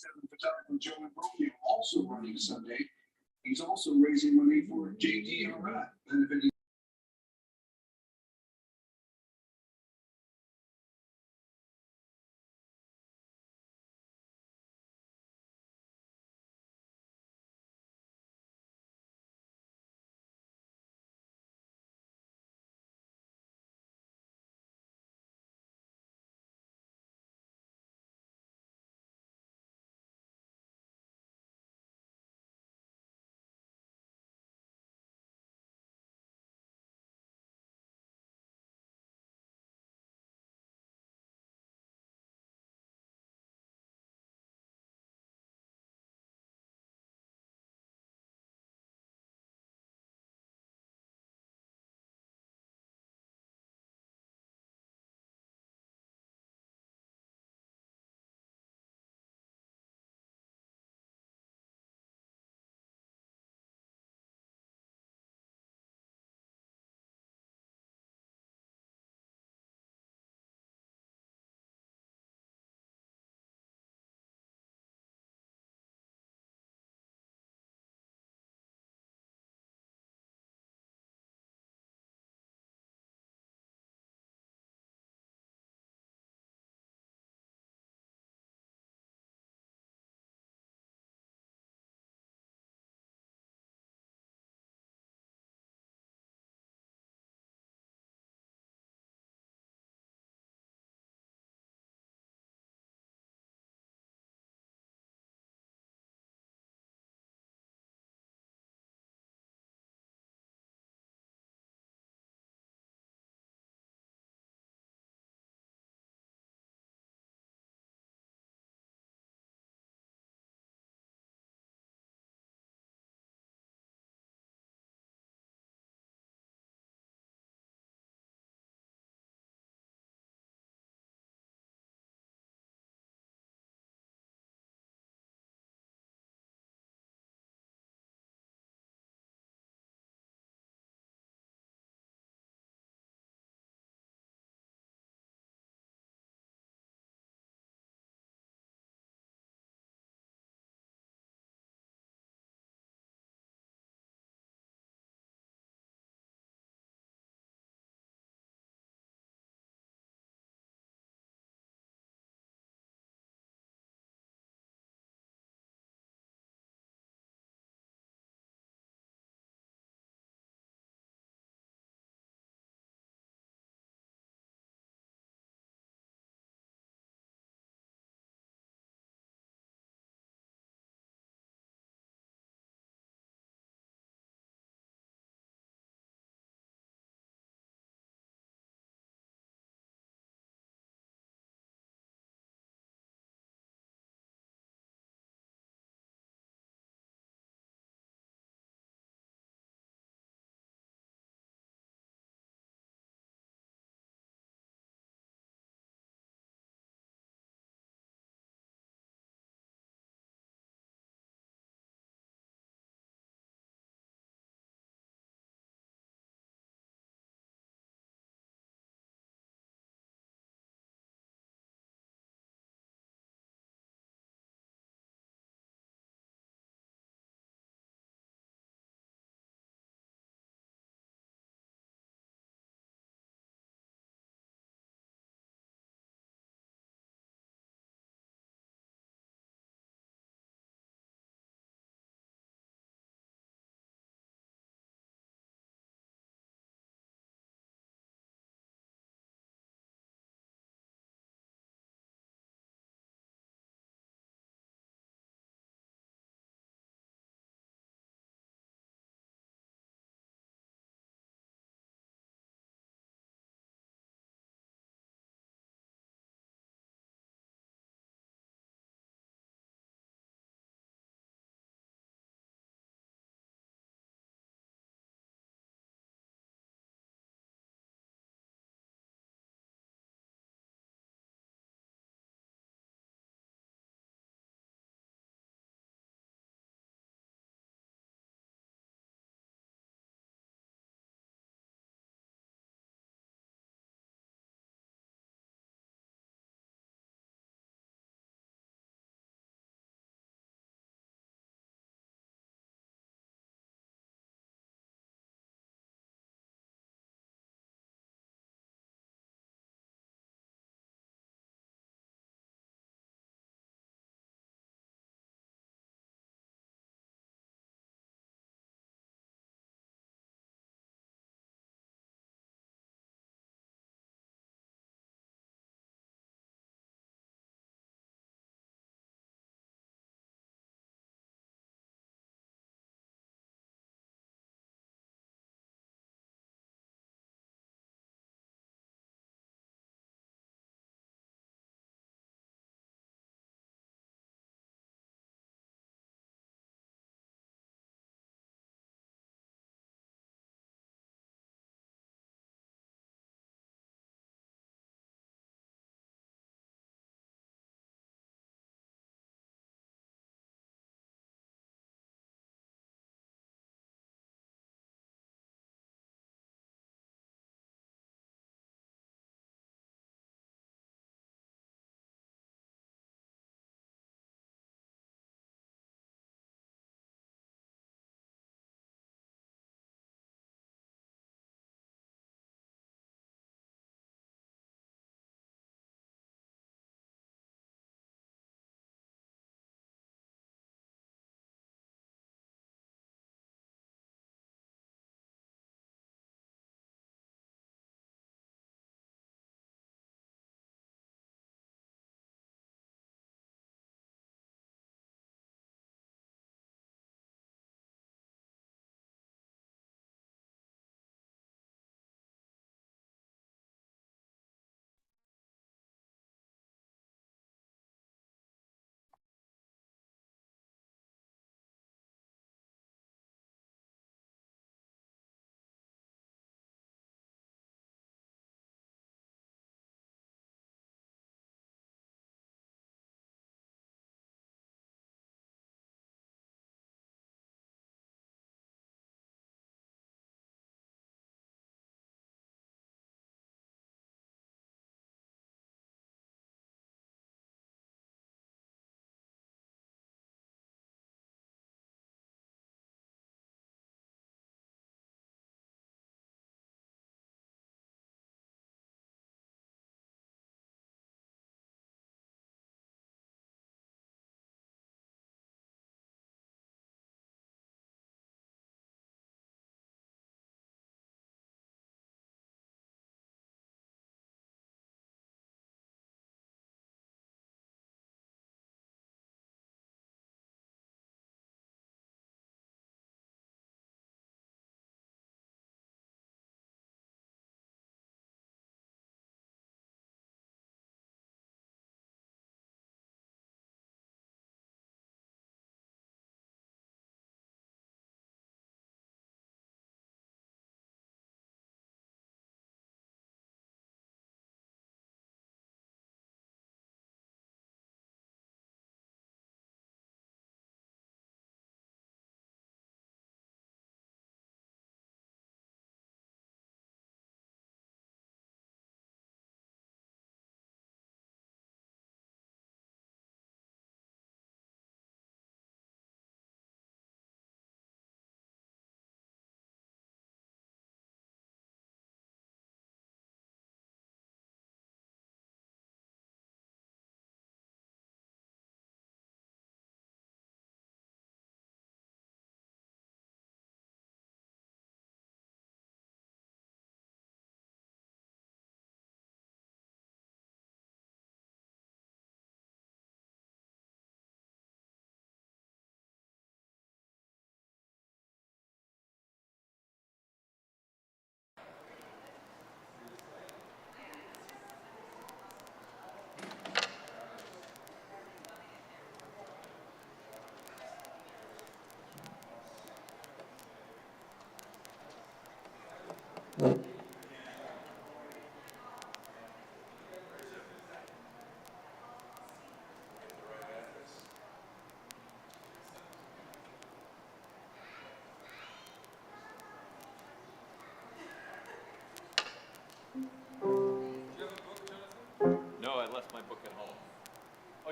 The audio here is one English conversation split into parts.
Photographer Joe Ambrosio also running Sunday. He's also raising money for JDRI, benefiting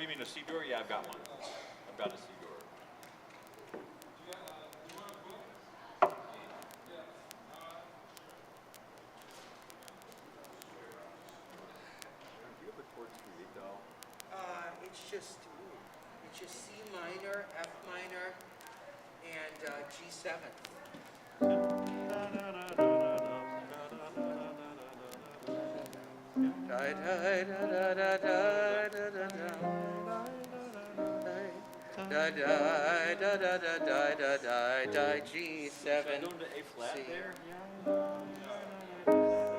you mean a Siddur? Yeah, I've got one. I've got a Siddur. Do you have the chords create though? It's just C minor, F minor, and G7. G7. Going to A flat there?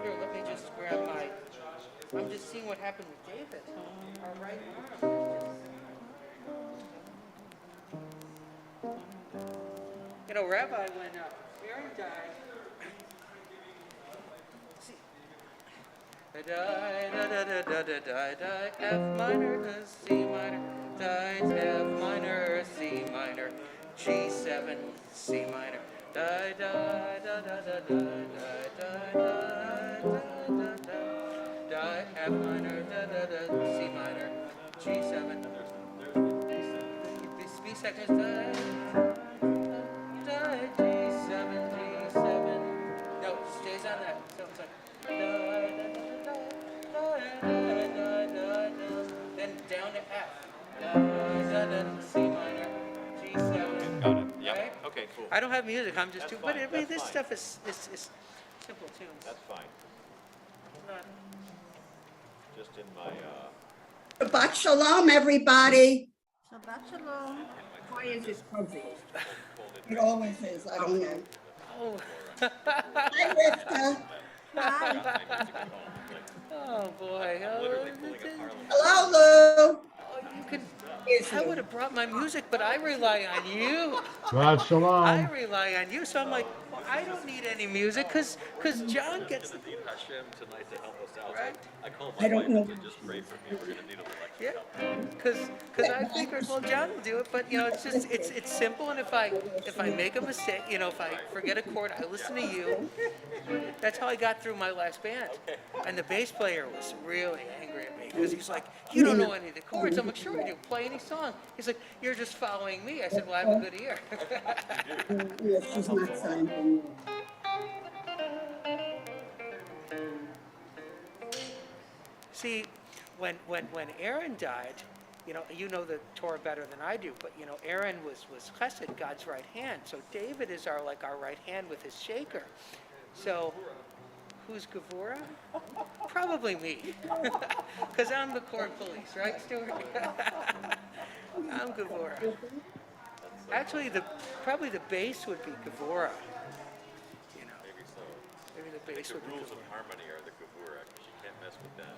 Here, let me just grab my. I'm just seeing what happened with David. All right. You know, Rabbi, when Aaron died, see, F minor, C minor, F minor, C minor, G7, C minor, F minor, C minor, G7, B second, G7, no, it stays on that. So it's like, then down to F, C minor, G7. Got it. Yep. Right? Okay, cool. I don't have music. I'm just That's but fine, I mean, that's this fine. stuff is simple tunes. That's fine. Not- Just in my, Shabbat shalom, everybody. Shabbat shalom. Why is it fuzzy? It always is, I don't know. Oh, Hi, Rivka. oh boy. literally pulling a Harlem. Hello, Lou. Oh, you can. Is I would have brought my music, but I rely on you. Shabbat I shalom. rely on you, so I'm like, well, I don't need any music because John gets the. Need Hashem tonight to help us out. Right. I called I my don't wife know. and just pray for me. We're gonna need a little Yeah, extra help. because I figured, well, John will do it, but you know, it's just it's simple, and if I make a mistake, you know, if I forget a chord, I listen to you. That's how I got through my last band. And the bass player was really angry at me because he's like, you don't know any of the chords. I'm like, sure I do. Play any song. He's like, you're just following me. I said, well, I have a good ear. Yes, she's not signing. See, when Aaron died, you know the Torah better than I do, but you know, Aaron was Chesed, God's right hand. So David is our right hand with his shaker. So who's Gevurah? Probably me, because I'm the chord police, right, Stuart? I'm Gevurah. Actually, probably the bass would be Gevurah. You know, Maybe so. maybe the I bass think would the be rules of Gevurah. harmony are the Gevurah, because you can't mess with that.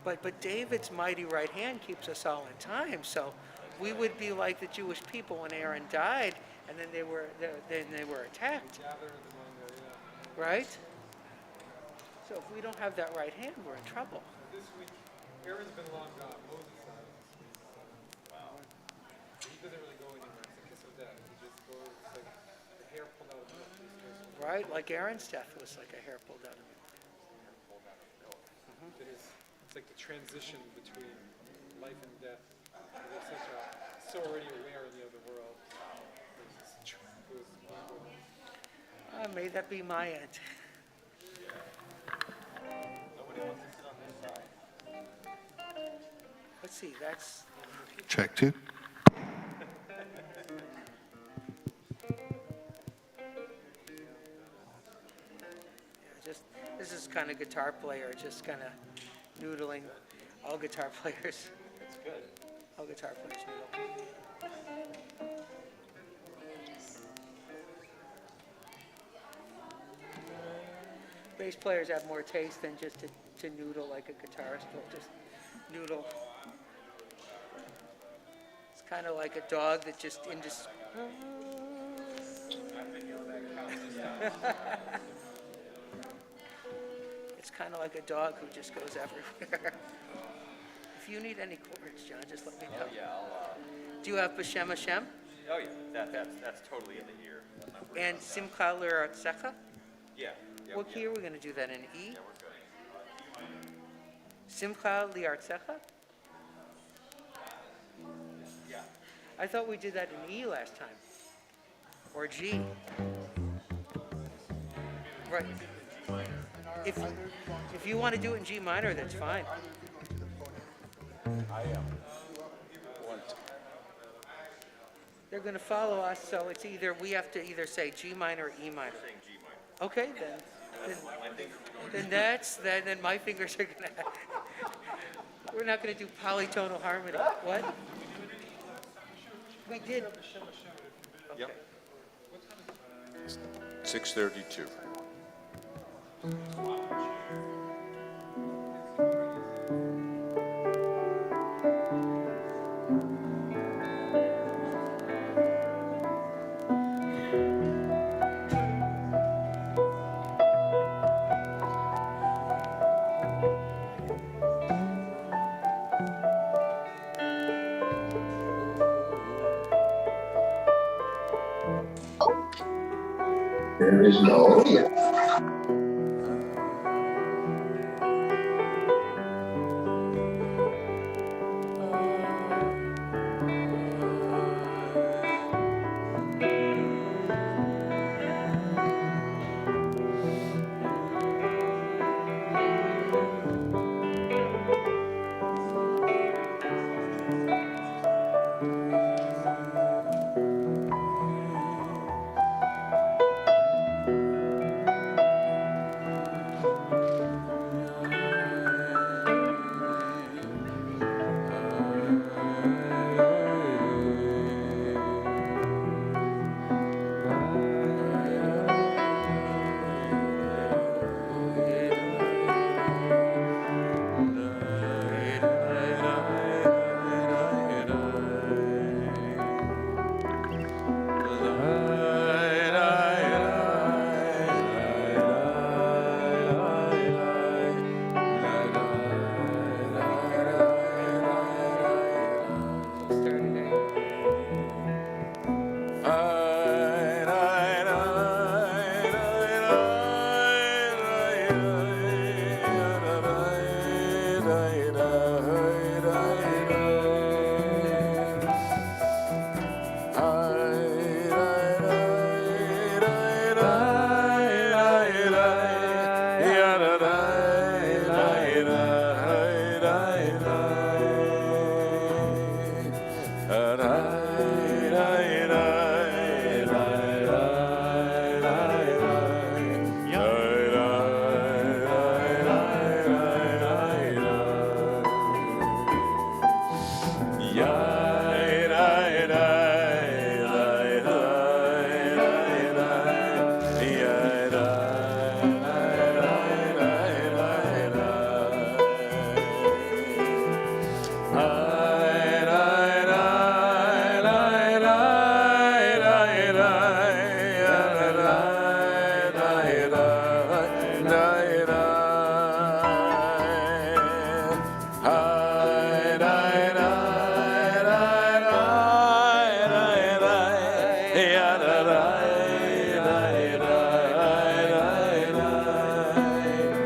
So, But David's mighty right hand keeps us all in time. So we would be like the Jewish people when Aaron died, and then they were attacked, right? So if we don't have that right hand, we're in trouble. This week, Aaron's been long gone. Moses wow. He doesn't really go anywhere. It's the kiss of death. He just goes like the hair pulled out of his face. Right? Like Aaron's death was like a hair pulled out of him. It's like the transition between life and death. They're so already aware in the other world. May that be my end. nobody wants to sit on this side. Let's see, that's, Check two. this is kind of guitar player, just kind of noodling. All guitar players, It's good. all guitar players noodle. Bass players have more taste than just to noodle like a guitarist will just noodle. It's kind of like a dog that just It's kind of like a dog who just goes everywhere. If you need any chords, John, just let me know. Oh, yeah, I'll, Do you have B'Shem Hashem oh, yeah, that's totally in the ear. I'm not worried and about that. Simcha L'Artzecha? Yeah. What key are we going to do that in? E? Yeah, we're good. Simcha L'Artzecha? I thought we did that in E last time. Or G. Right. If you want to do it in G minor, that's fine. I am. They're going to follow us, so it's either, we have to either say G minor or E minor. Okay, then my fingers are going to, we're not going to do polytonal harmony. What? We did. Okay. 6:32. There is no.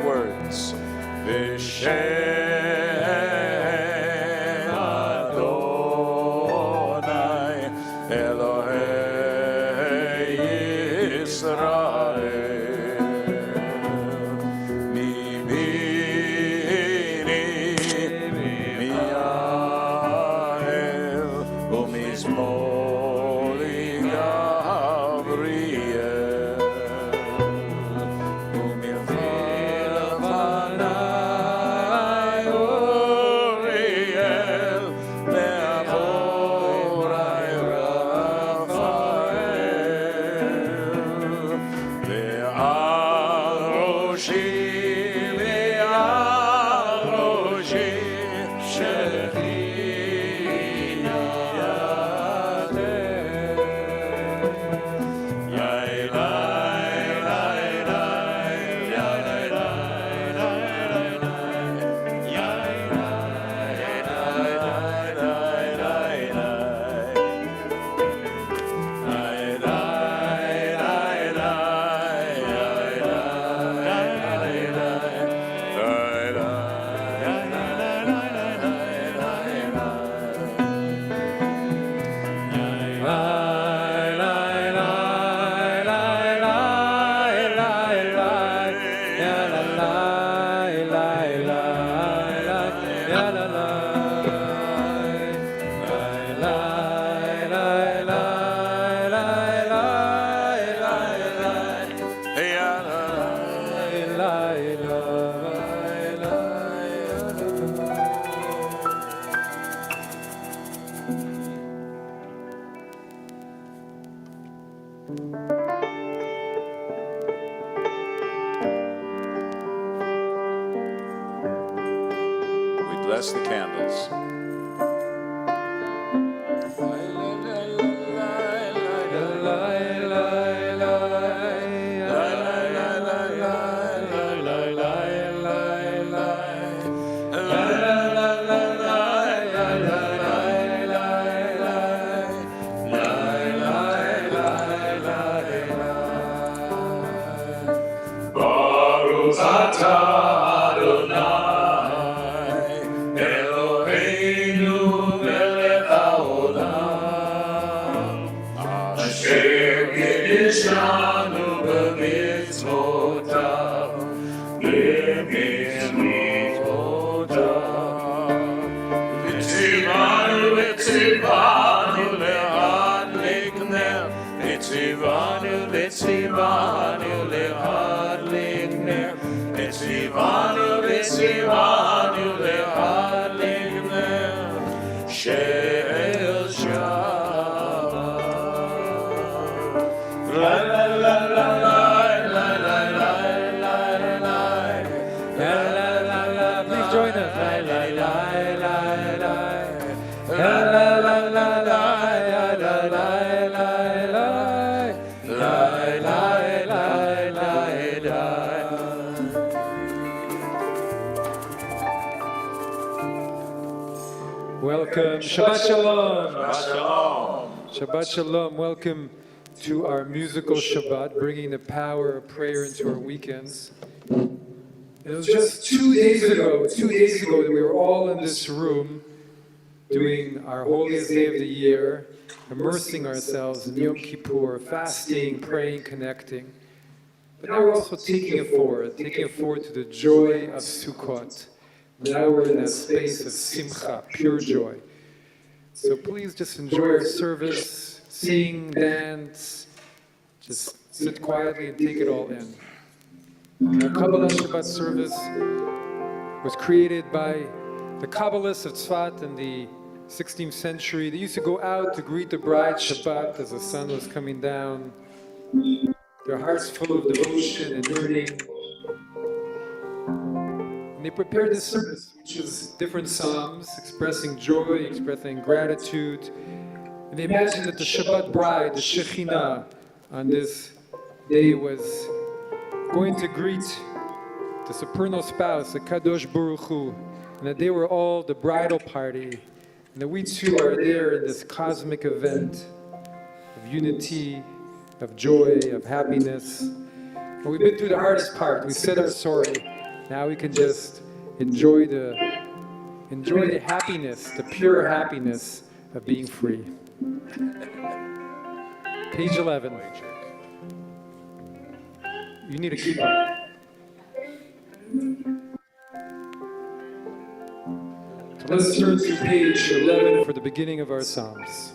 Words. We bless the candles. Baruch atah Adonai Eloheinu melech haolam asher קידשנו במצוותיו וציוונו להדליק נר וציוונו להדליק נר וציוונו להדליק נר של שבת. לה לה לה לה לה לה לה לה לה לה. Please join us. La la la la la. La la la la la la la la la. La la la la la. Welcome. Shabbat Shalom. Shabbat Shalom. Shabbat Shalom. Welcome to our musical Shabbat, bringing the power of prayer into our weekends. It was just 2 days ago that we were all in this room doing our holiest day of the year, immersing ourselves in Yom Kippur, fasting, praying, connecting. But now we're also taking it forward to the joy of Sukkot. Now we're in that space of simcha, pure joy. So please just enjoy our service, sing, dance, just sit quietly and take it all in. Our Kabbalat Shabbat service was created by the Kabbalists of Tzfat in the 16th century. They used to go out to greet the bride Shabbat as the sun was coming down. Their hearts full of devotion and yearning. And they prepared this service, which is different psalms expressing joy, expressing gratitude. And they imagined that the Shabbat bride, the Shekhinah, on this day was going to greet the supernal spouse, the Kadosh Baruch Hu, and that they were all the bridal party, and that we too are there in this cosmic event of unity, of joy, of happiness. And we've been through the hardest part. We said our sorry. Now we can just enjoy the happiness, the pure happiness of being free. Page 11. You need to keep up. So let's turn to page 11 for the beginning of our Psalms.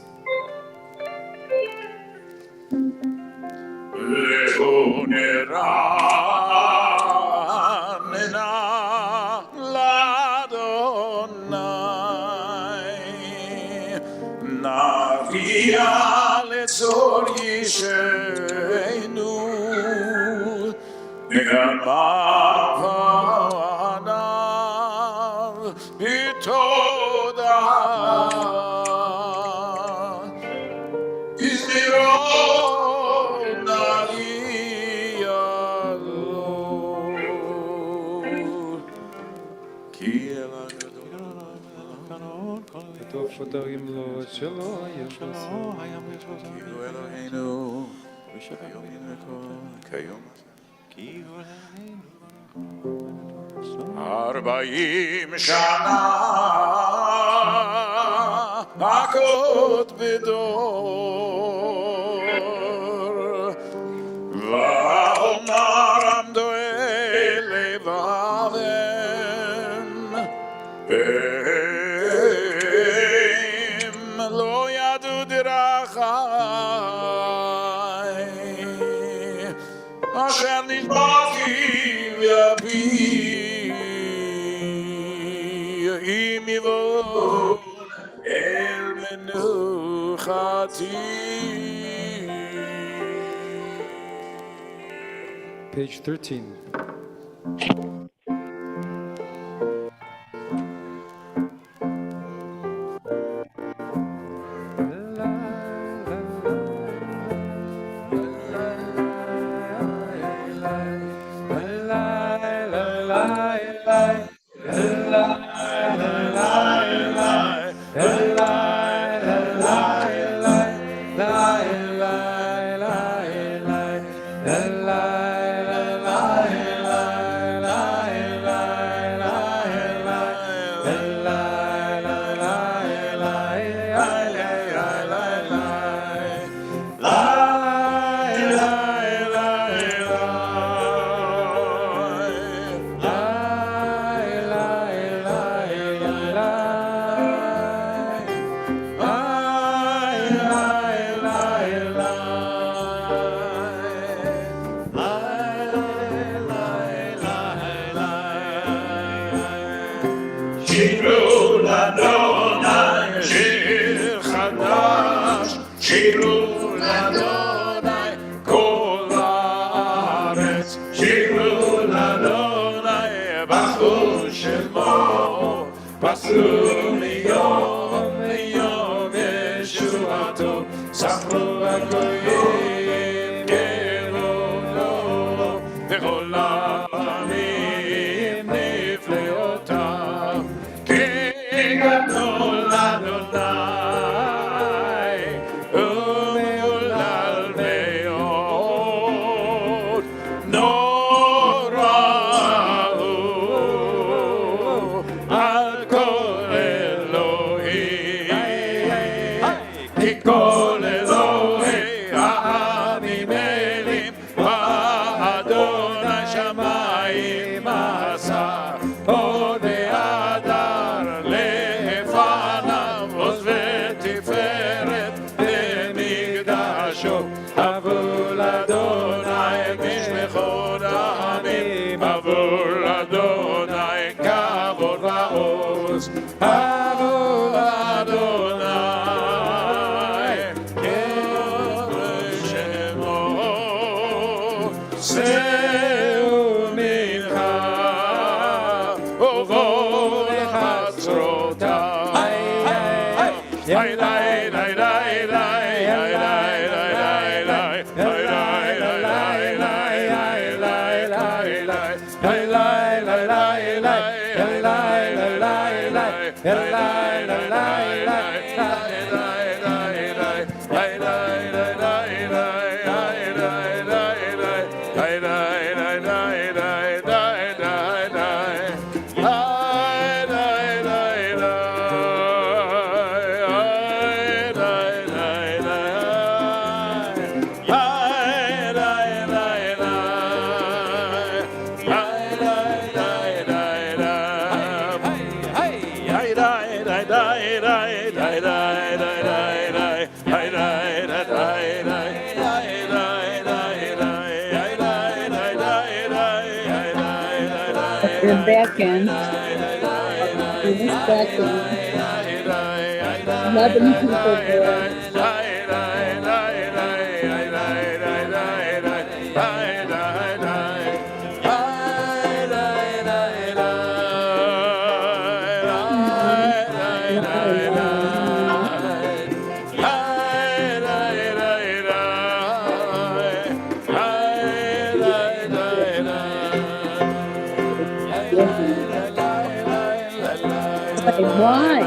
אלוהינו, ושביום כיום 40 שנה מכות בדור ואומר עמדו אל לבבם והם לא ידעו דרכי אשר נשבעתי יביע עם יבוא אל מנוחתי. Page 13. שירו לאדוני שיר חדש, שירו לאדוני כל הארץ, שירו לאדוני בחור שמו, פסלו מיום ליום ישועתו, ספרו הגויים גאונו, וכל העמים נפלאותיו. גדול אדוני ומהולל מאוד, נורא הוא על כל אלוהים, כי כל אלוהי העמים אלים, ואדוני שמיים עשה, עוד והדר לפניו עוז ותפארת במקדשו. עבור אדוני משפחות העמים, עבור אדוני כבוד ועוז, עבור אדוני כבוד שמו, שאו מנחה ובואו לחצרותיו. Hey, hey, hey, hey, hey, hey, The back end. In this back end. 11 people there. Why?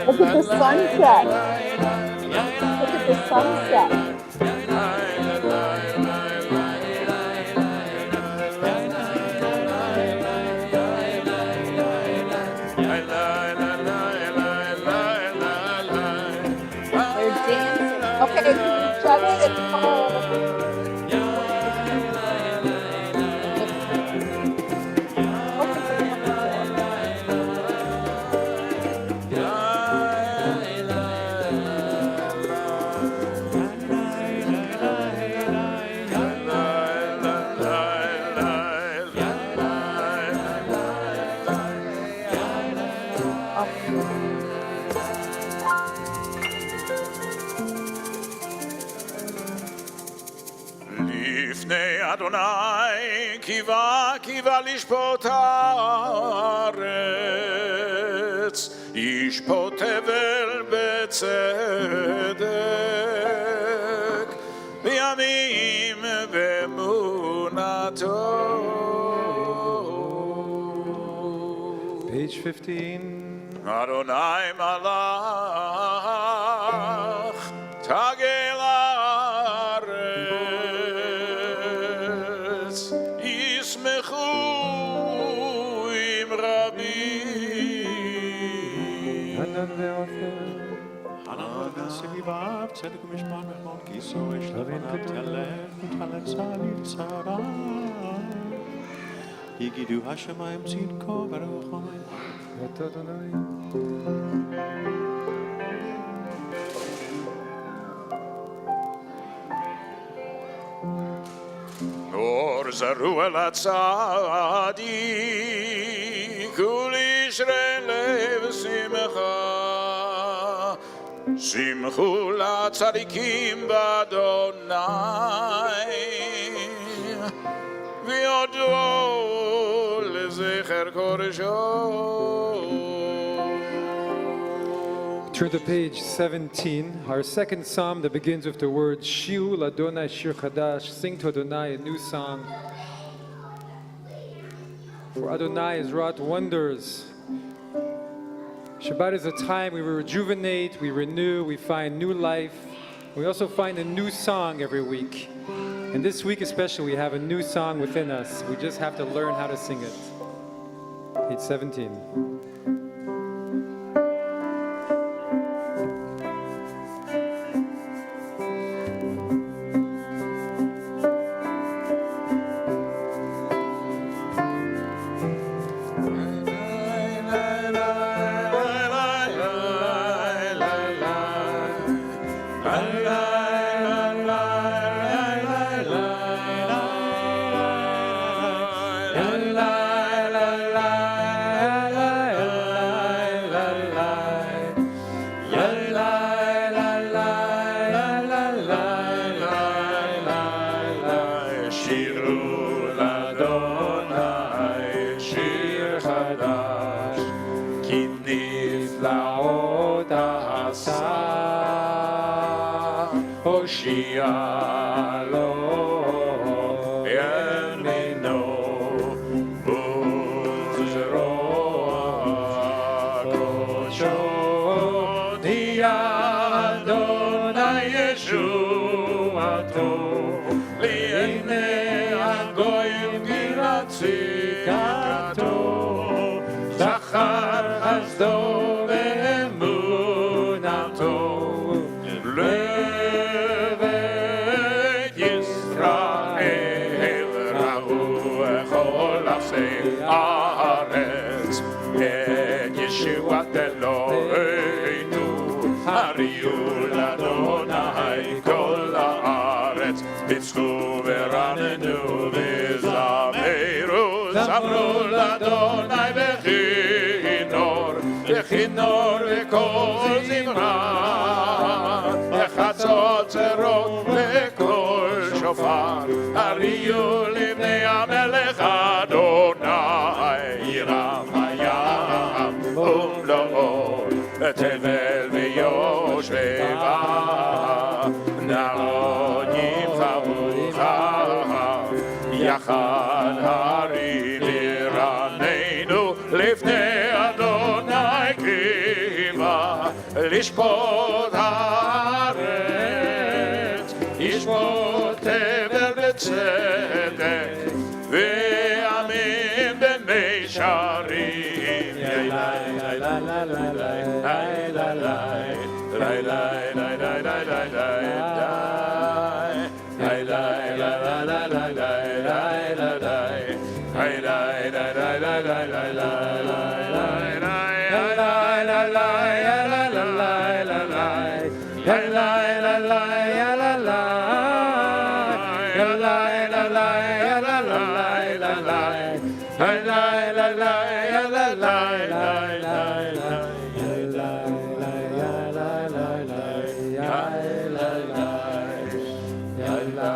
Look at the sunset. Look at the sunset. They're dancing. Okay, shut it at home. לפני אדוני קיווה לשפוט הארץ, ישפוט תבל בצדק, בימים באמונתו. Page 15. אדוני מלך תגל הארץ, ישמחו עם רבים. Hanan v'sivivav tzedek u'mishpat v'chon kiso eshlavanav talech u'talech salir tzara. Yigidu hashamayim tzidko v'rachomim. אור זרו אל הצדיק ולישרי לב שמחה, שמחו לצדיקים באדוני ויודו לזכר קודשו. Turn to page 17, our second psalm that begins with the words Shiu Ladonai Shir Chadash, sing to Adonai a new song. For Adonai has wrought wonders. Shabbat is a time we rejuvenate, we renew, we find new life. We also find a new song every week. And this week especially, we have a new song within us. We just have to learn how to sing it. Page 17. בכינור וכל זמרה, בחצות צרות וכל שופר, הריעו לבני המלך אדוני, ירם הים ומלואו, תבל ויושבה, נערות ימחאוך, יחד הרים ירננו לפני לשפוט הארץ, ישפוט תבל בצדק, ועמים במישרים. la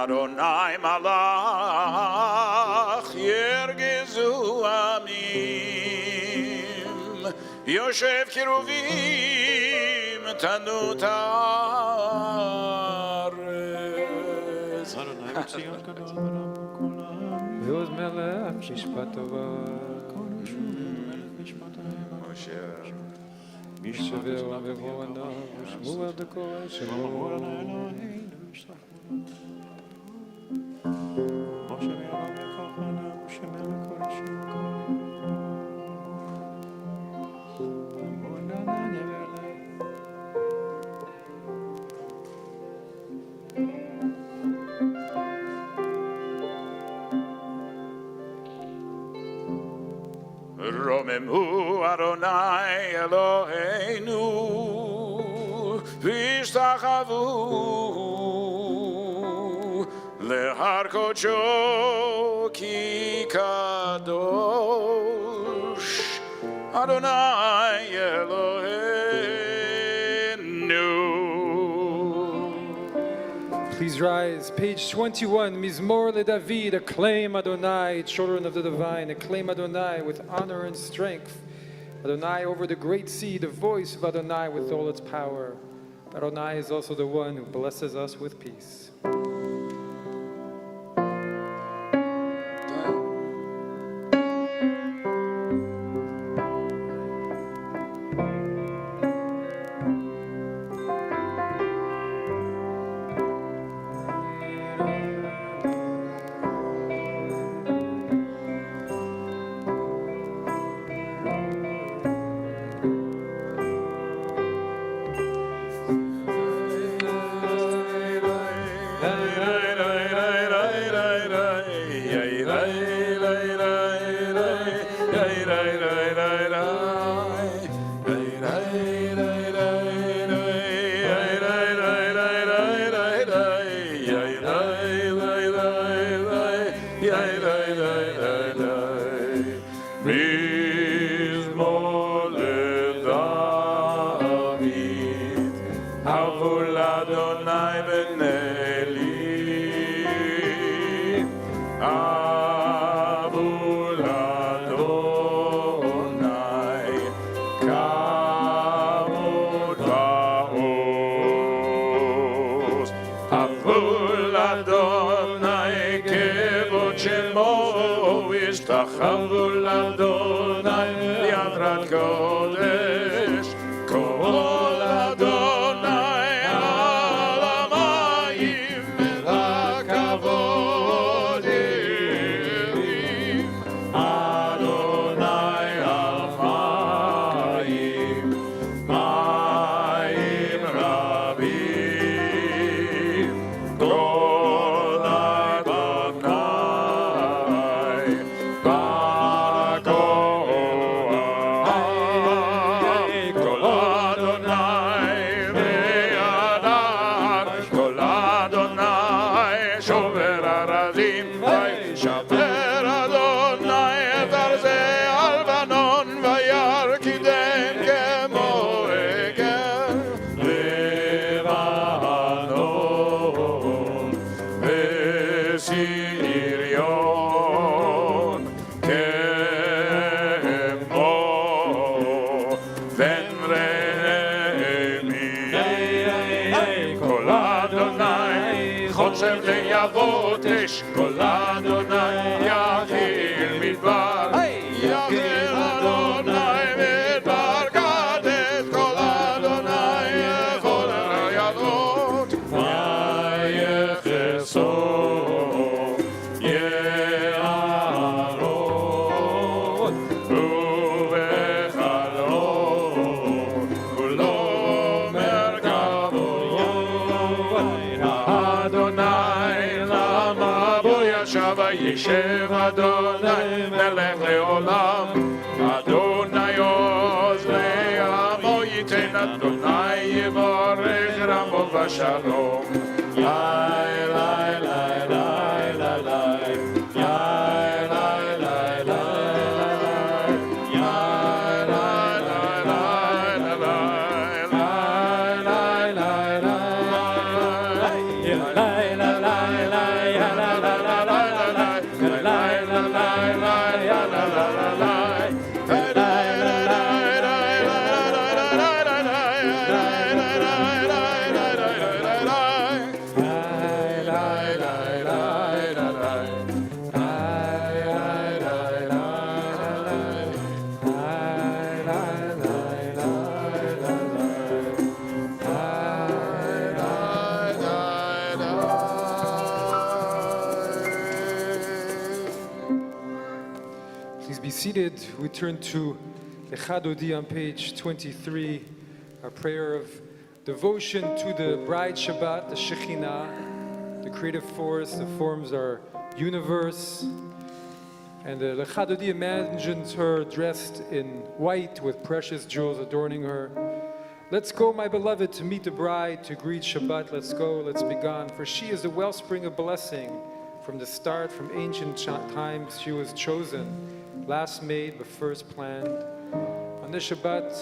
Adonai malach yergezu amim Yoshev kiruvim tanut haaretz Adonai Tzion Gadol V'Ram Kulam Yod melech mishpatova Melech Mishpatayim Mishav Olam V'Voanav Shmuel Dekol Shemo Eloheinu Moshe v'Aaron v'Kohanim Shemelech Kodeshim Romemu Adonai Eloheinu V'ishtachavu Lehar kodsho ki kadosh Adonai Eloheinu. Please rise. Page 21, Mizmor LeDavid, acclaim Adonai, children of the divine, acclaim Adonai with honor and strength. Adonai over the great sea, the voice of Adonai with all its power. Adonai is also the one who blesses us with peace. Yeshev Adonai melech leolam Adonai oz le'amo yiten Adonai yivorech ramot v'shalom Lai lai lai lai Please be seated. We turn to Lecha Dodi on page 23, our prayer of devotion to the bride Shabbat, the Shekhinah, the creative force that forms our universe. And the Lecha Dodi imagines her dressed in white with precious jewels adorning her. Let's go, my beloved, to meet the bride, to greet Shabbat. Let's go, let's be gone. For she is the wellspring of blessing. From the start, from ancient times, she was chosen, last made, but first planned. On this Shabbat,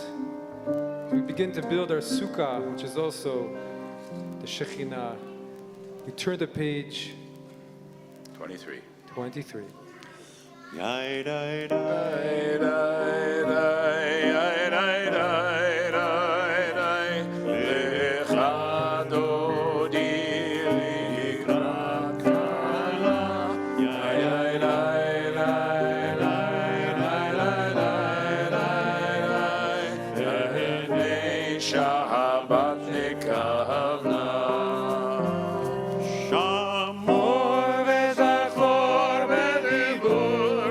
we begin to build our sukkah, which is also the Shekhinah. We turn the page 23. 23. Yai dai dai dai dai dai dai dai lecha dodi likrat kala yai dai dai dai dai dai dai Shabbat nikavna Shamor vezachor vezibur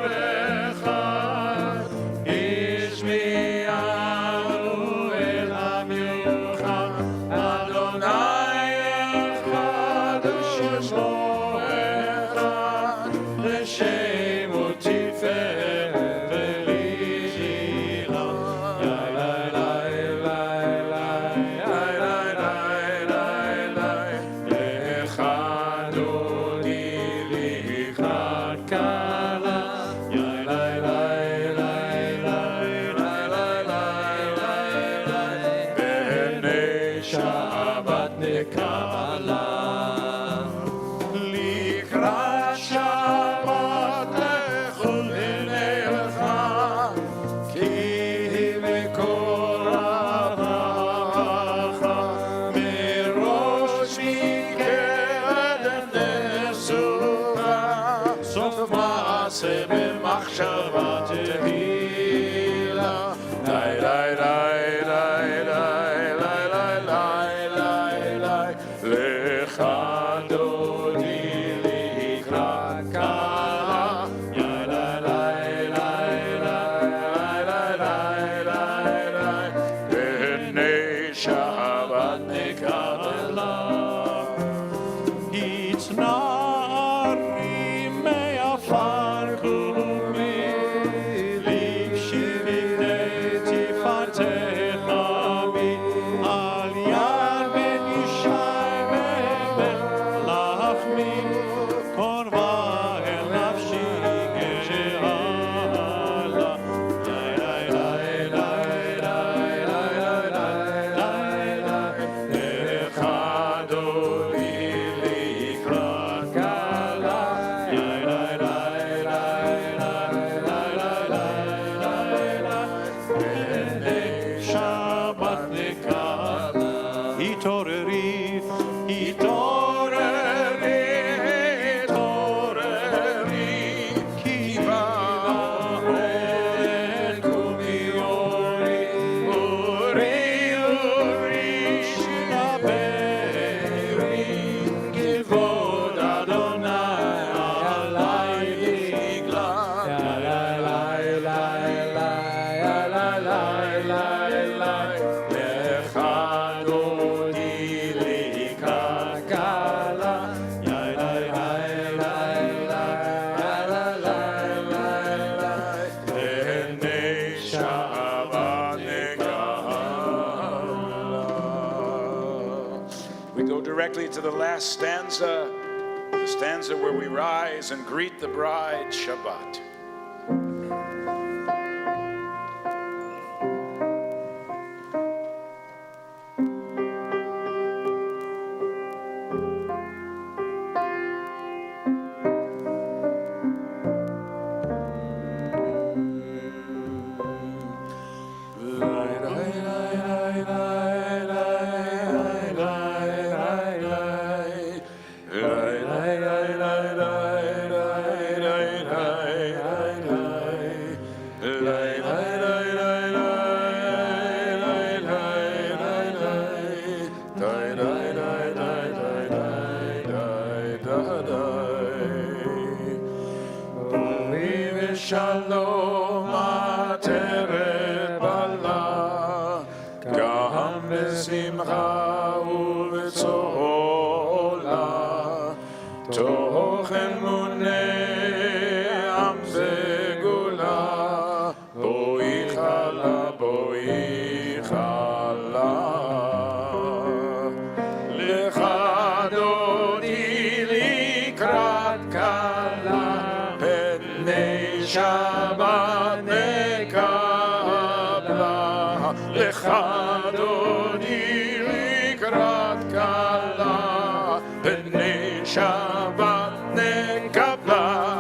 To the last stanza, the stanza where we rise and greet the bride, Shabbat. שלום עטרת בלה, גם בשמחה ובצהלה, תוך אמוני עם וגולה, בואי חלה, בואי חלה. לך דודי לקראת כלה, פני שבת נקבלה. לך דודי לקראת כלה, פני שבת נקבלה.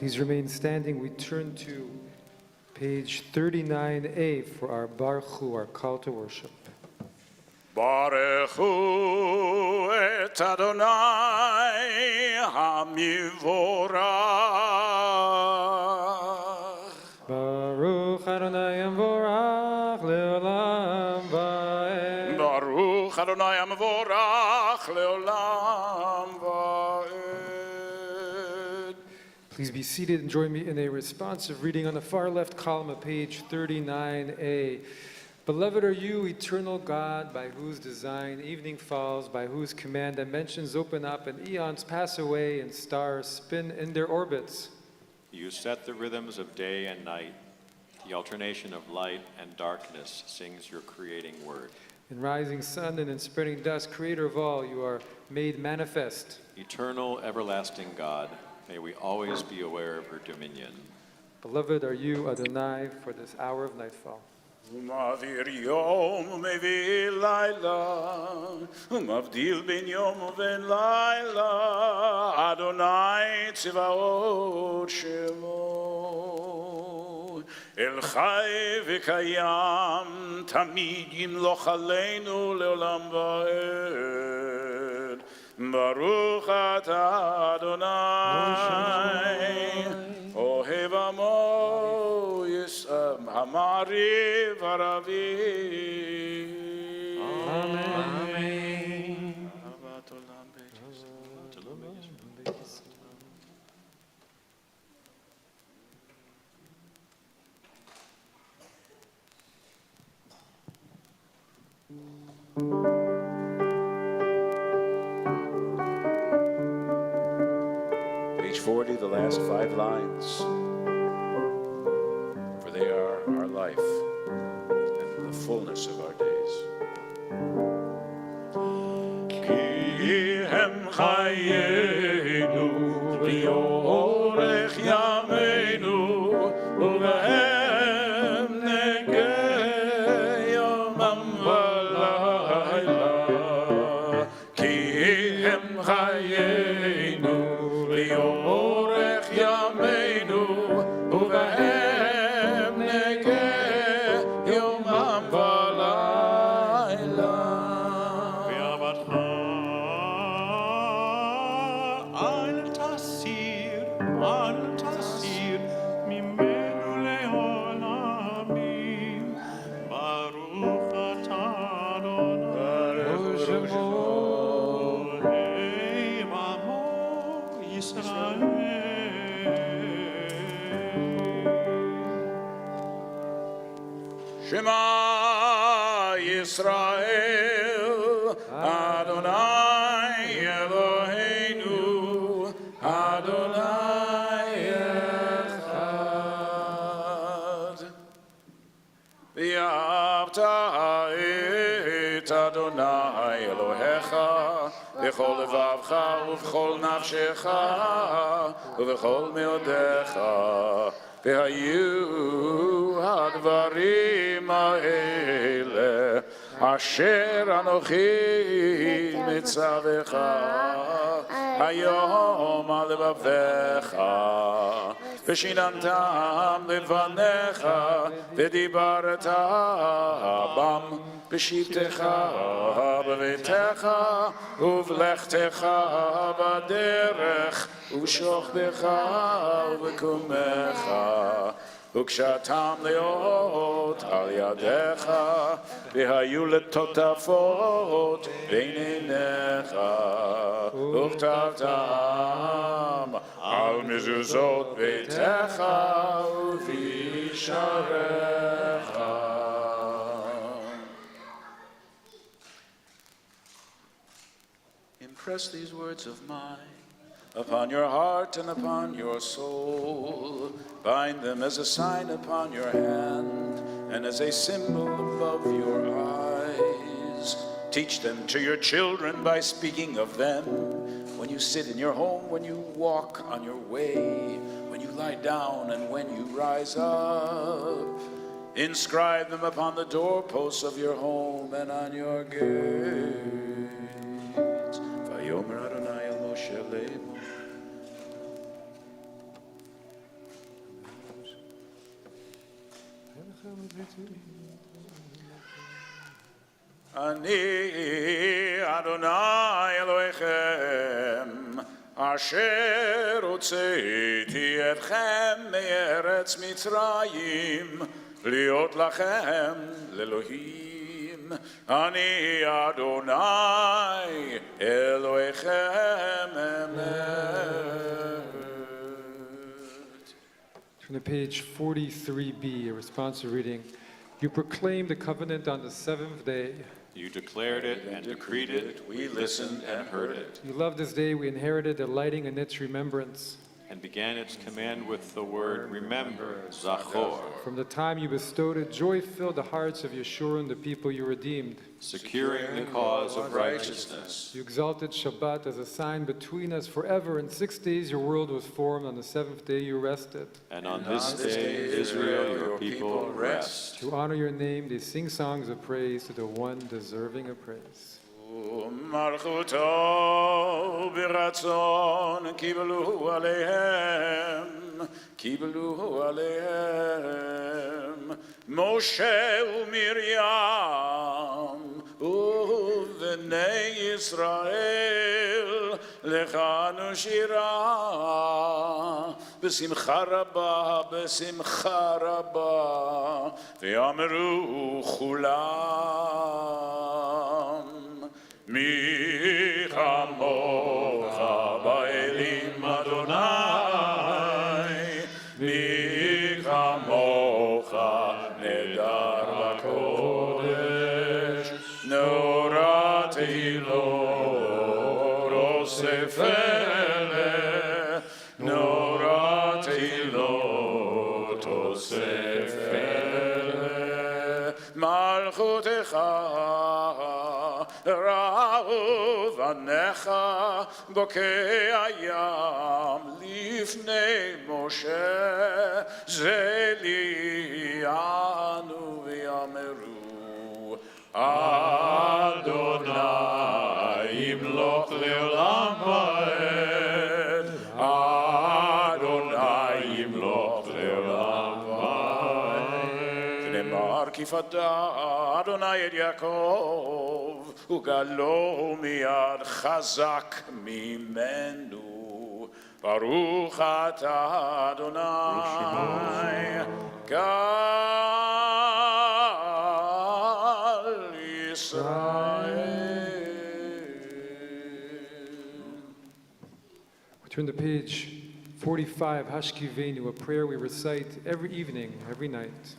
Please remain standing. We turn to page 39A for our Baruch Hu, our call to worship. ברכו את אדוני המבורך. Baruch Adonai Amvorach Leolam Vaed. ברוך אדוני המבורך לעולם ועד. Please be seated and join me in a responsive reading on the far left column of page 39A. Beloved are you, eternal God, by whose design evening falls, by whose command dimensions open up and eons pass away and stars spin in their orbits. You set the rhythms of day and night. The alternation of light and darkness sings your creating word. In rising sun and in spreading dusk, creator of all, you are made manifest. Eternal, everlasting God, may we always be aware of your dominion. Beloved are you, Adonai, for this hour of nightfall. ומעביר יום ומביא לילה, ומבדיל בין יום ובין לילה, אדוני צבאות שמו. אל חי וקיים, תמיד ימלוך עלינו לעולם ועד. ברוך אתה אדוני, אוהב עמו ישם המעריב הרבי. אמן. אהבת עולם בית ישראל. Page 40, the last 5 lines. For they are our life and the fullness of our days. Ki hem chayenu liorech yameinu uvehem negeh yomam v'layla. Ki hem chayenu liorech yameinu uvehem negeh yomam v'layla. V'avatcha Adonai Elohecha b'chol levavcha ובכל נפשך ובכל מאודיך והיו הדברים האלה אשר אנוכי מצווך היום על לבביך ושיננתם לבניך ודיברת בם בשבתך בביתך ובלכתך בדרך ובשוכבך ובקומך וכשאתם להיות על ידיך והיו לטוטפות בין עיניך וכתבתם על מזוזות ביתך ובשעריך. Impress these words of mine upon your heart and upon your soul. Bind them as a sign upon your hand and as a symbol above your eyes. Teach them to your children by speaking of them. When you sit in your home, when you walk on your way, when you lie down and when you rise up. Inscribe them upon the doorposts of your home and on your gates. Vayomer Adonai el Moshe Le'emor. Ani Adonai Elohechem Asher Hotzeiti Etchem Me'eretz Mitzrayim Liot Lachem Lelohim Ani Adonai Elohechem Emet. Turn to page 43b, a responsive reading. You proclaimed the covenant on the seventh day. You declared it and decreed it. We listened and heard it. You loved this day. We inherited, delighting in its remembrance. And began its command with the word remember, Zachor. From the time you bestowed it, joy filled the hearts of Yeshurun, the people you redeemed. Securing the cause of righteousness. You exalted Shabbat as a sign between us forever. In 6 days your world was formed. On the seventh day you rested. And on this day, Israel, your people, rest. To honor your name, they sing songs of praise to the one deserving of praise. מלכותו ברצון קיבלו עליהם משה ומרים ובני ישראל לכנו שירה בשמחה רבה ויאמרו כולם מי כמוך באלים אדוני מי כמוך נדר בקודש נורא תהילות אוסף אלה נורא תהילות אוסף אלה מלכותך רעב ענך בוקע ים לפני משה זה ליענו ויאמרו אדוני ימלוך לעולם ועד אדוני ימלוך לעולם ועד ונאמר כי פדה אדוני את יעקב וגלו מיד חזק ממנו ברוך אתה אדוני גל ישראל. We turn to page 45, Hashkivenu, a prayer we recite every evening, every night.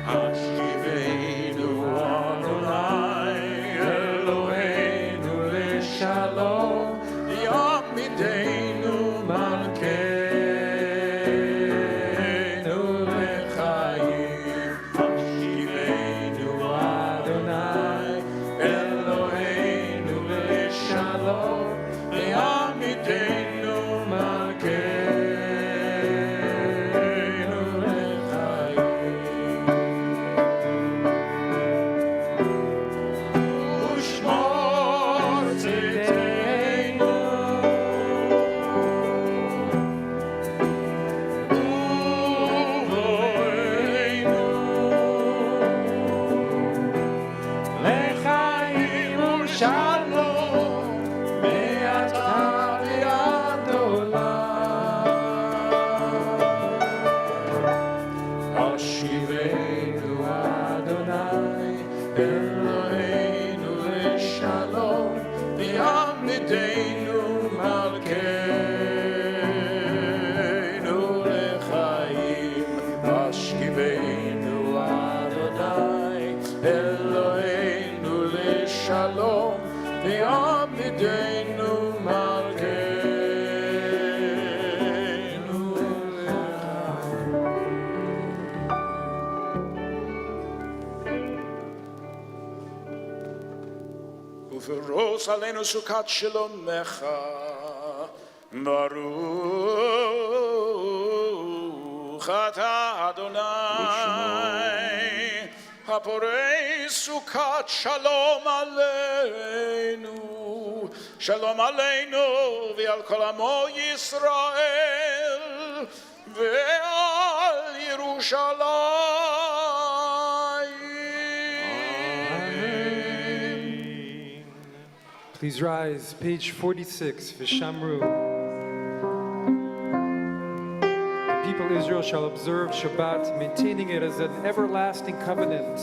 Hashkivenu Adonai ושלום מעתה ועד עולם. השיבנו אדוני אלוהינו לשלום ויעמידנו מלכנו לחיים. השיבנו אדוני אלוהינו לשלום ויעמידנו מלכנו לחיים. ופרוס עלינו סוכת שלומך, ברוך אתה אדוני הפורס סוכת שלום עלינו, שלום עלינו ועל כל עמו ישראל ועל ירושלים. Please rise, page 46, Vishamru. The people of Israel shall observe Shabbat, maintaining it as an everlasting covenant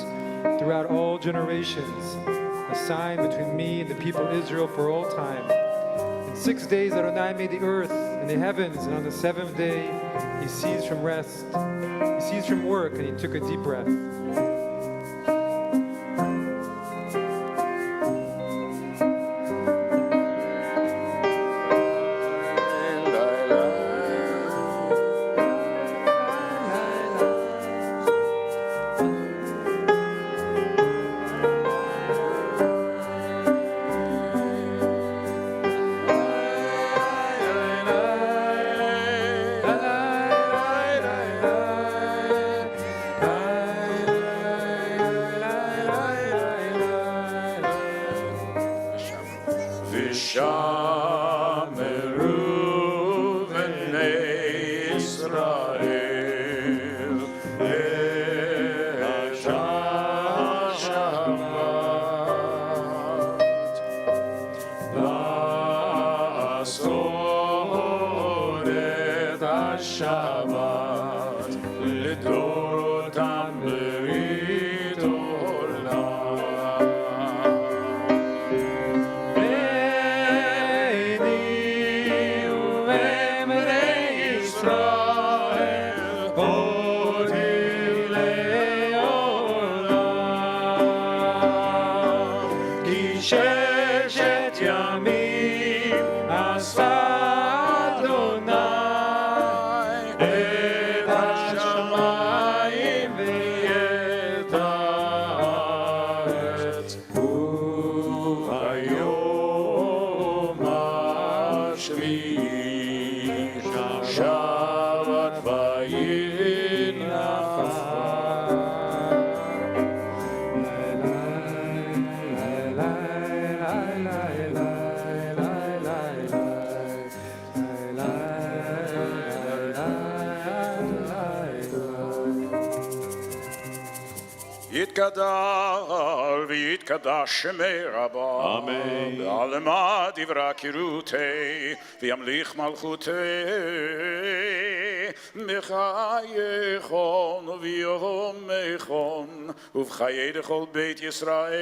throughout all generations, a sign between me and the people of Israel for all time. In 6 days Adonai made the earth and the heavens, and on the seventh day he ceased from rest. He ceased from work, and he took a deep breath. יתגדל ויתקדש שמי רבה, אמן. בעלמא דברה קירותי וימליך מלכותי, בחייכון וביומכון ובחיי לכל בית ישראל.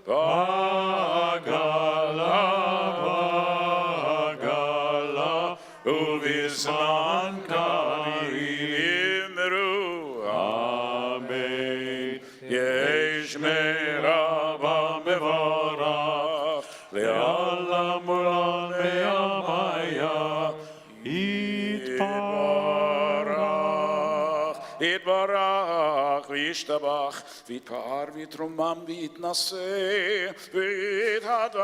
בגלה ובזמן קריב אמרו אמן. יש מרבה מברך לעולם עולם וימיה יתברך וישתבח ויתפאר ויתרומם ויתנשא ויתהדר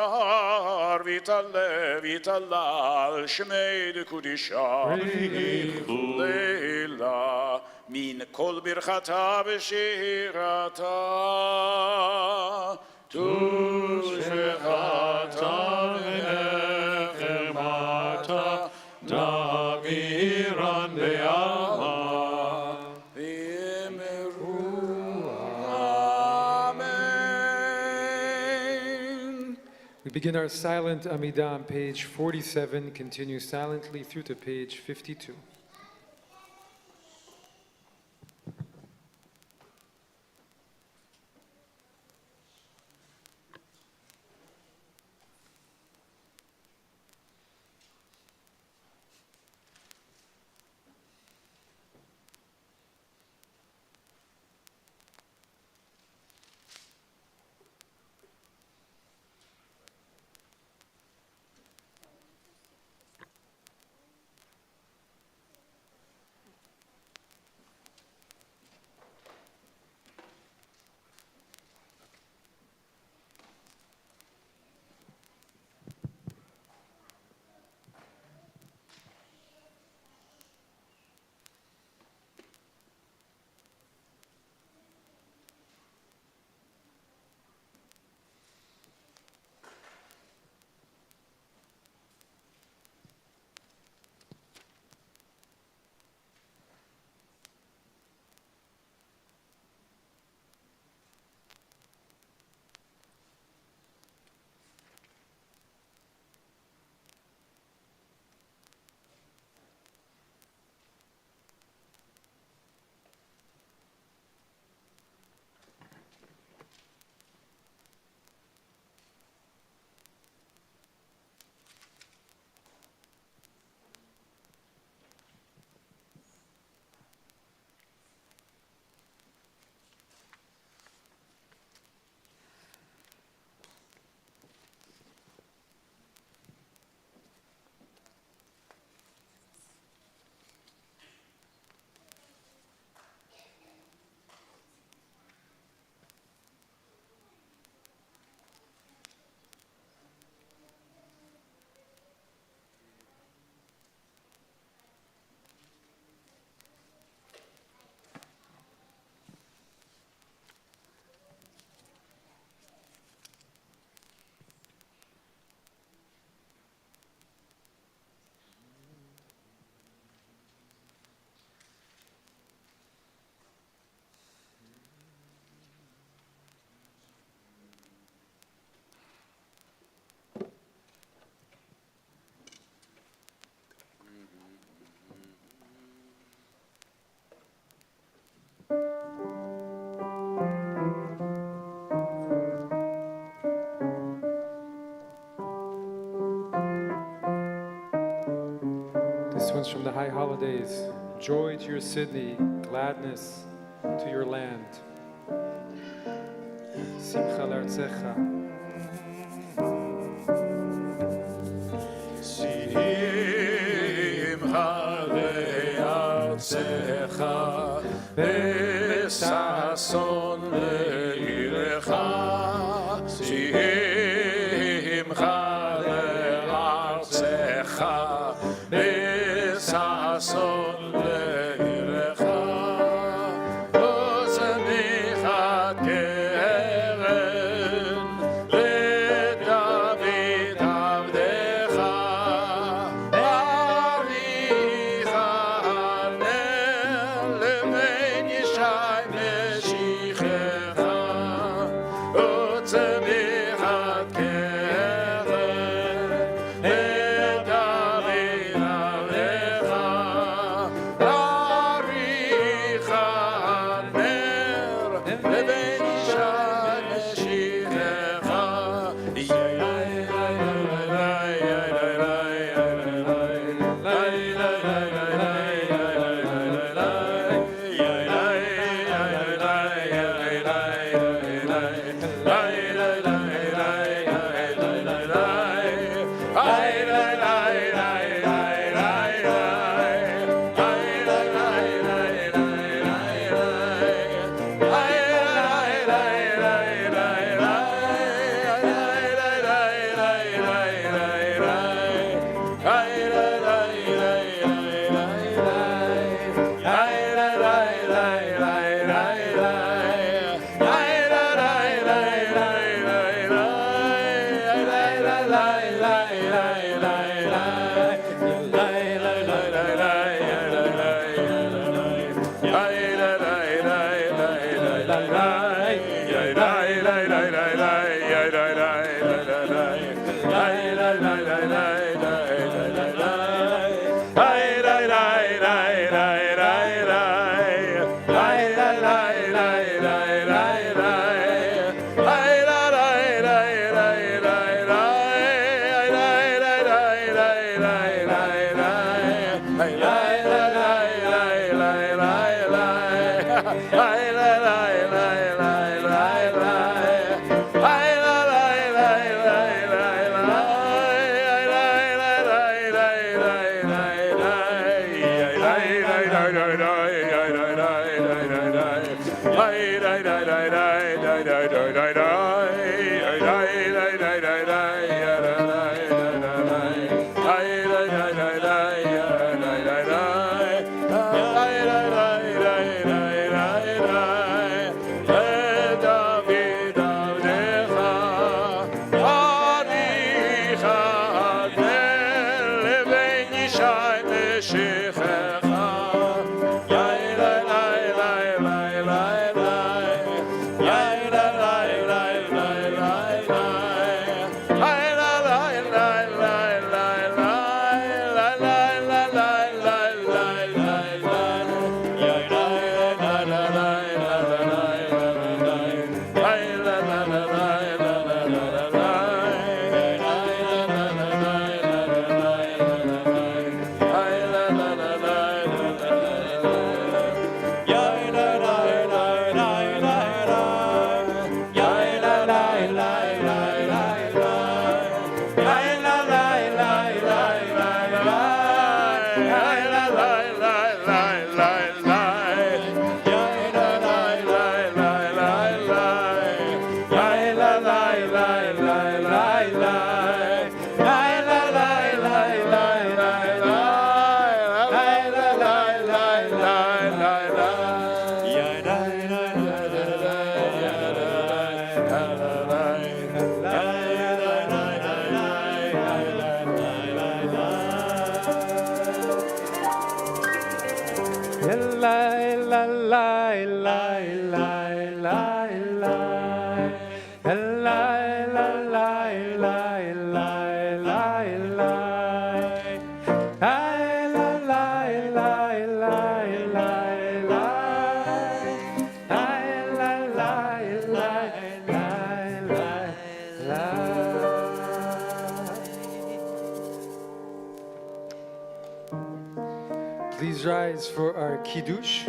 ויתעלה ויתהלל שמי דקודשה לילה מן כל ברכתה ושירתה תושבחתה ונחמתה דמירן בעלמא ואמרו אמן. We begin our silent Amidah on page 47, continue silently through to page 52. This one's from the High Holidays. Joy to your Sydney, gladness to your land. Simcha l'artzecha. Simcha le'artzecha, besason le'irecha. Simcha le'artzecha, besason le'irecha. ושמחת קרן לדוד עבדך, אריך הנר לבן ישי משיחך. ושמחת קרן לדוד עבדך, אריך הנר לבן ישי משיחך. Please rise for our Kiddush.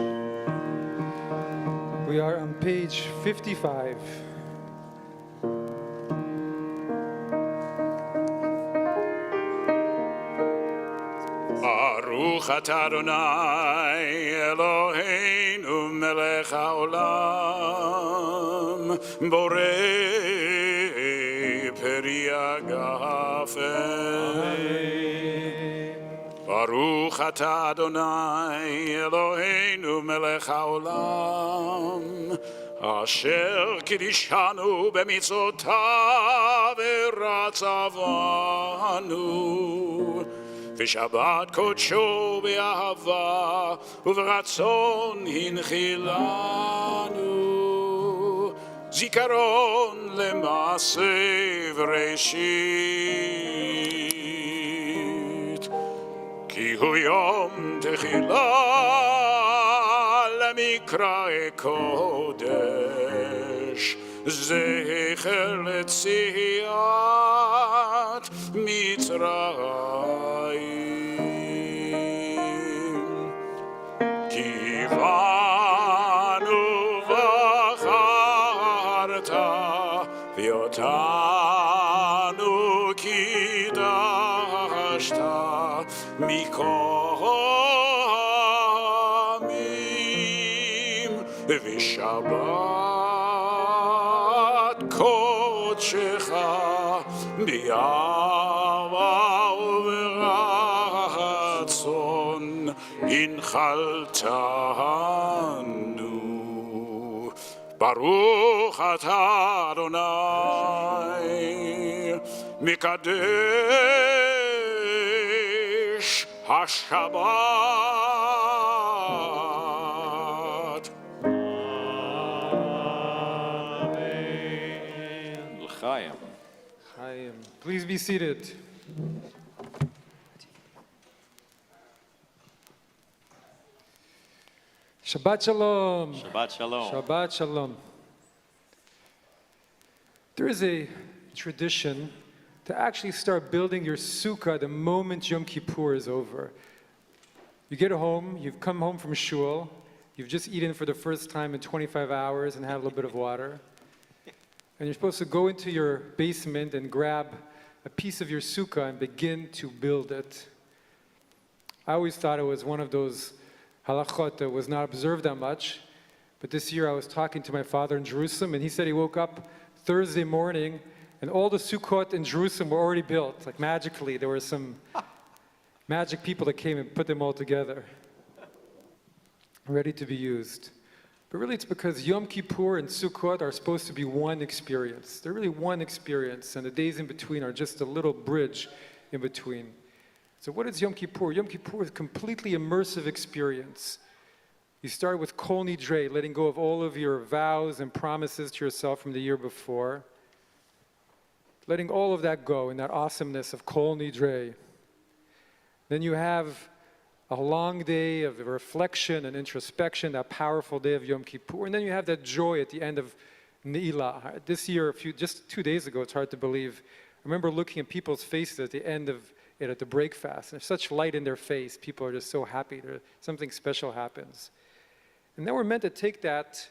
We are on page 55. Baruch atah Adonai Eloheinu melech haolam borei peri hagafen. Baruch atah Adonai Eloheinu melech haolam asher kidishanu b'mitzvotav v'ratzavanu Shabbat kodsho be'ahava u'v'ratzon hinchilanu zikaron le'maseh v'reshit ki hu yom techila le'mikra'e kodesh zecher le'tziat Mitzrayim Kivanu v'charta v'yotanu kidashta mikol ha'amim v'shabbat kodshecha b'yava u'v'ratzon inchaltanu Baruch atah Adonai Mikadesh HaShabbat L'chaim. Chaim. Please be seated. Shabbat Shalom. Shabbat Shalom. Shabbat Shalom. There is a tradition to actually start building your sukkah the moment Yom Kippur is over. You get home, you've come home from shul, you've just eaten for the first time in 25 hours and had a little bit of water. And you're supposed to go into your basement and grab a piece of your sukkah and begin to build it. I always thought it was one of those halachot that was not observed that much, But this year I was talking to my father in Jerusalem, and he said he woke up Thursday morning, and all the Sukkot in Jerusalem were already built. Like magically, there were some magic people that came and put them all together, ready to be used. But really it's because Yom Kippur and Sukkot are supposed to be one experience. They're really one experience, and the days in between are just a little bridge in between. So what is Yom Kippur? Yom Kippur is a completely immersive experience. You start with Kol Nidre, letting go of all of your vows and promises to yourself from the year before. Letting all of that go in that awesomeness of Kol Nidre. Then you have a long day of reflection and introspection, that powerful day of Yom Kippur. And then you have that joy at the end of Ne'ilah. This year, just 2 days ago, it's hard to believe, I remember looking at people's faces at the end of it, at the break fast. And there's such light in their face. People are just so happy. Something special happens. And then we're meant to take that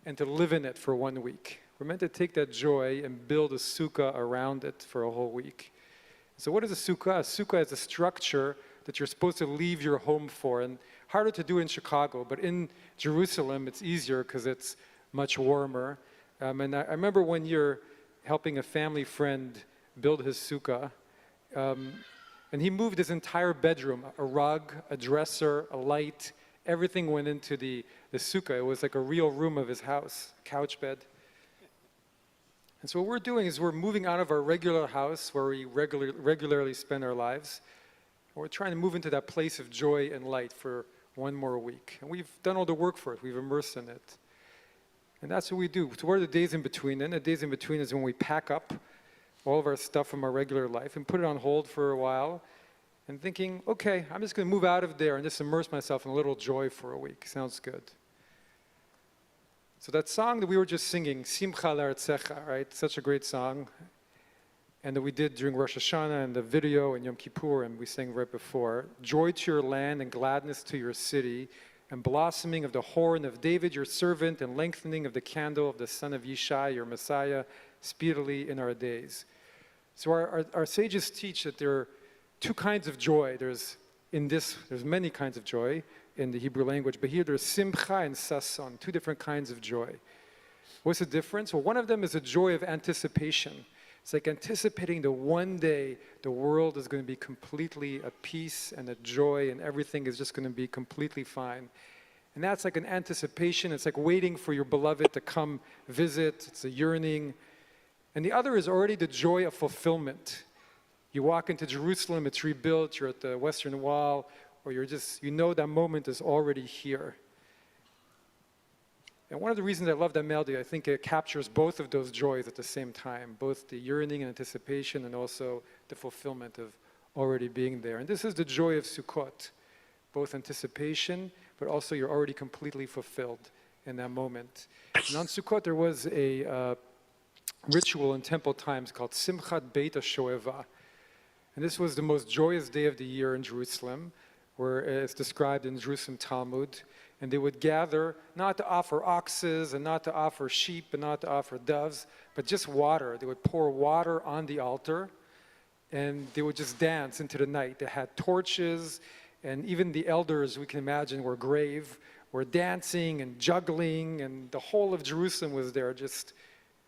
and to live in it for 1 week. We're meant to take that joy and build a sukkah around it for a whole week. So what is a sukkah? A sukkah is a structure that you're supposed to leave your home for. And harder to do in Chicago, but in Jerusalem it's easier because it's much warmer. And I remember one year helping a family friend build his sukkah. And he moved his entire bedroom, a rug, a dresser, a light, everything went into the sukkah. It was like a real room of his house, couch bed. And so what we're doing is we're moving out of our regular house where we regularly spend our lives. And we're trying to move into that place of joy and light for 1 more week. And we've done all the work for it. We've immersed in it. And that's what we do. So what are the days in between? Then the days in between is when we pack up all of our stuff from our regular life and put it on hold for a while and thinking, okay, I'm just going to move out of there and just immerse myself in a little joy for a week. Sounds good. So that song that we were just singing, Simcha L'Artzecha, right? Such a great song. And that we did during Rosh Hashanah and the video and Yom Kippur, and we sang right before. Joy to your land and gladness to your city, and blossoming of the horn of David, your servant, and lengthening of the candle of the son of Yishai, your Messiah, speedily in our days. So our sages teach that there are 2 kinds of joy. There's many kinds of joy in the Hebrew language, but here there's simcha and sason, 2 different kinds of joy. What's the difference? Well, one of them is a joy of anticipation. It's like anticipating the one day the world is going to be completely at peace and at joy and everything is just going to be completely fine. And that's like an anticipation. It's like waiting for your beloved to come visit. It's a yearning. And the other is already the joy of fulfillment. You walk into Jerusalem, it's rebuilt, you're at the Western Wall, or you know that moment is already here. And one of the reasons I love that melody, I think it captures both of those joys at the same time, both the yearning and anticipation and also the fulfillment of already being there. And this is the joy of Sukkot, both anticipation, but also you're already completely fulfilled in that moment. And on Sukkot, there was a ritual in temple times called Simchat Beit HaShoeva. And this was the most joyous day of the year in Jerusalem, where it's described in Jerusalem Talmud. And they would gather not to offer oxes and not to offer sheep and not to offer doves, but just water. They would pour water on the altar and they would just dance into the night. They had torches, and even the elders, we can imagine, were dancing and juggling, and the whole of Jerusalem was there, just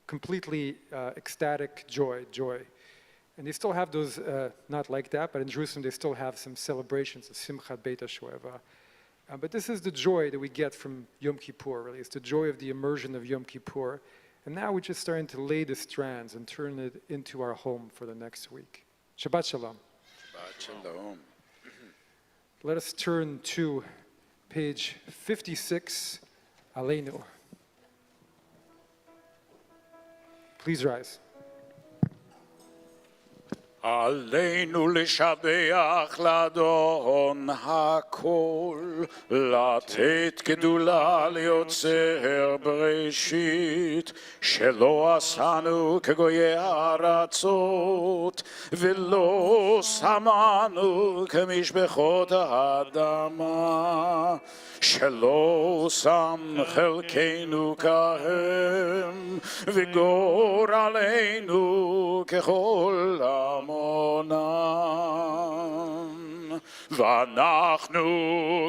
completely ecstatic joy. And they still have those, not like that, but in Jerusalem they still have some celebrations of Simchat Beit HaShoeva. But this is the joy that we get from Yom Kippur, really. It's the joy of the immersion of Yom Kippur. And now we're just starting to lay the strands and turn it into our home for the next week. Shabbat Shalom. Shabbat Shalom. Let us turn to page 56, Aleinu. Please rise. עלינו לשבח לאדון הכל, לתת גדולה ליוצר בראשית, שלא עשנו כגויי הארצות, ולא שמנו כמשפחות האדמה, שלא שם חלקנו כהם, וגור עלינו ככל עמונם. ואנחנו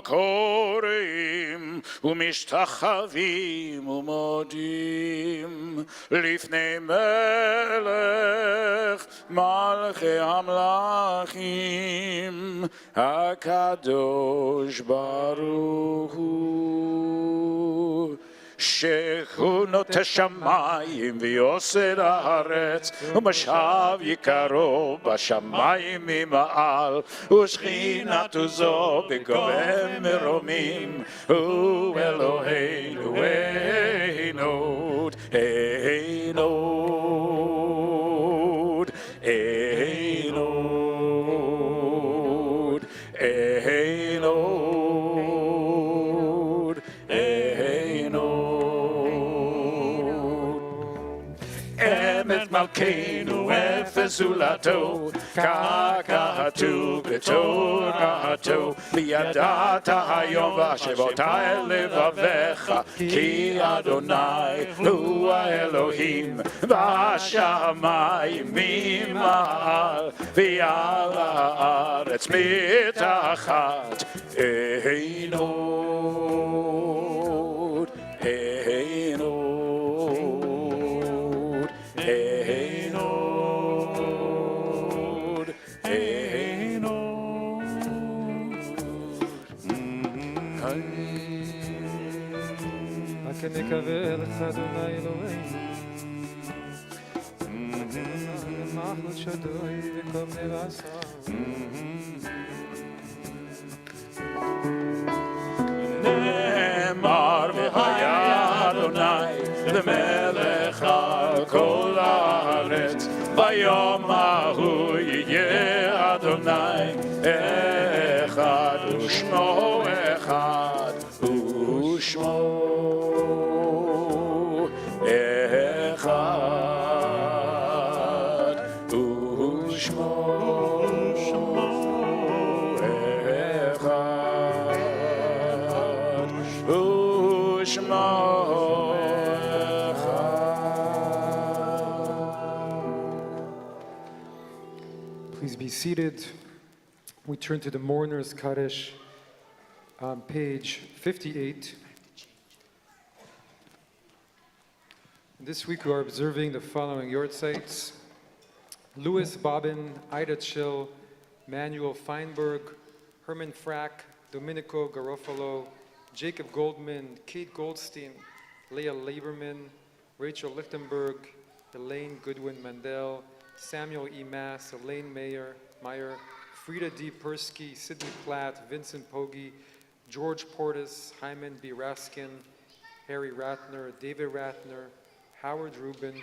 קוראים ומשתחווים ומודים לפני מלך מלכי המלכים הקדוש ברוך הוא שהוא נוטה שמיים ויוסד הארץ ומשב יקרו בשמיים ממעל ושכינתו זו בגובה מרומים הוא אלוהינו אינות אינות אינות אינות אמת מלכנו אפס זולתו ככתוב בתורתו וידעת היום והשבות אל לבביך כי אדוני הוא האלוהים בשמיים ממעל ועל הארץ מתחת אינות אינות נקווה לך אדוני אלוהינו למחלות שדוי וכל נבעשה נאמר והיה אדוני למלך על כל הארץ ביום ההוא יהיה אדוני אחד ושמו אחד ושמו אחד ושמו אחד ושמו Please be seated. We turn to the Mourner's Kaddish on page 58. This week we are observing the following yortzites: Louis Bobbin, Ida Chill, Manuel Feinberg, Herman Frack, Domenico Garofalo, Jacob Goldman, Kate Goldstein, Leah Lieberman, Rachel Lichtenberg, Elaine Goodwin Mandel, Samuel E. Mass, Elaine Meyer, Frida D. Persky, Sidney Platt, Vincent Poggi, George Portis, Hyman B. Raskin, Harry Ratner, David Ratner, Howard Rubin,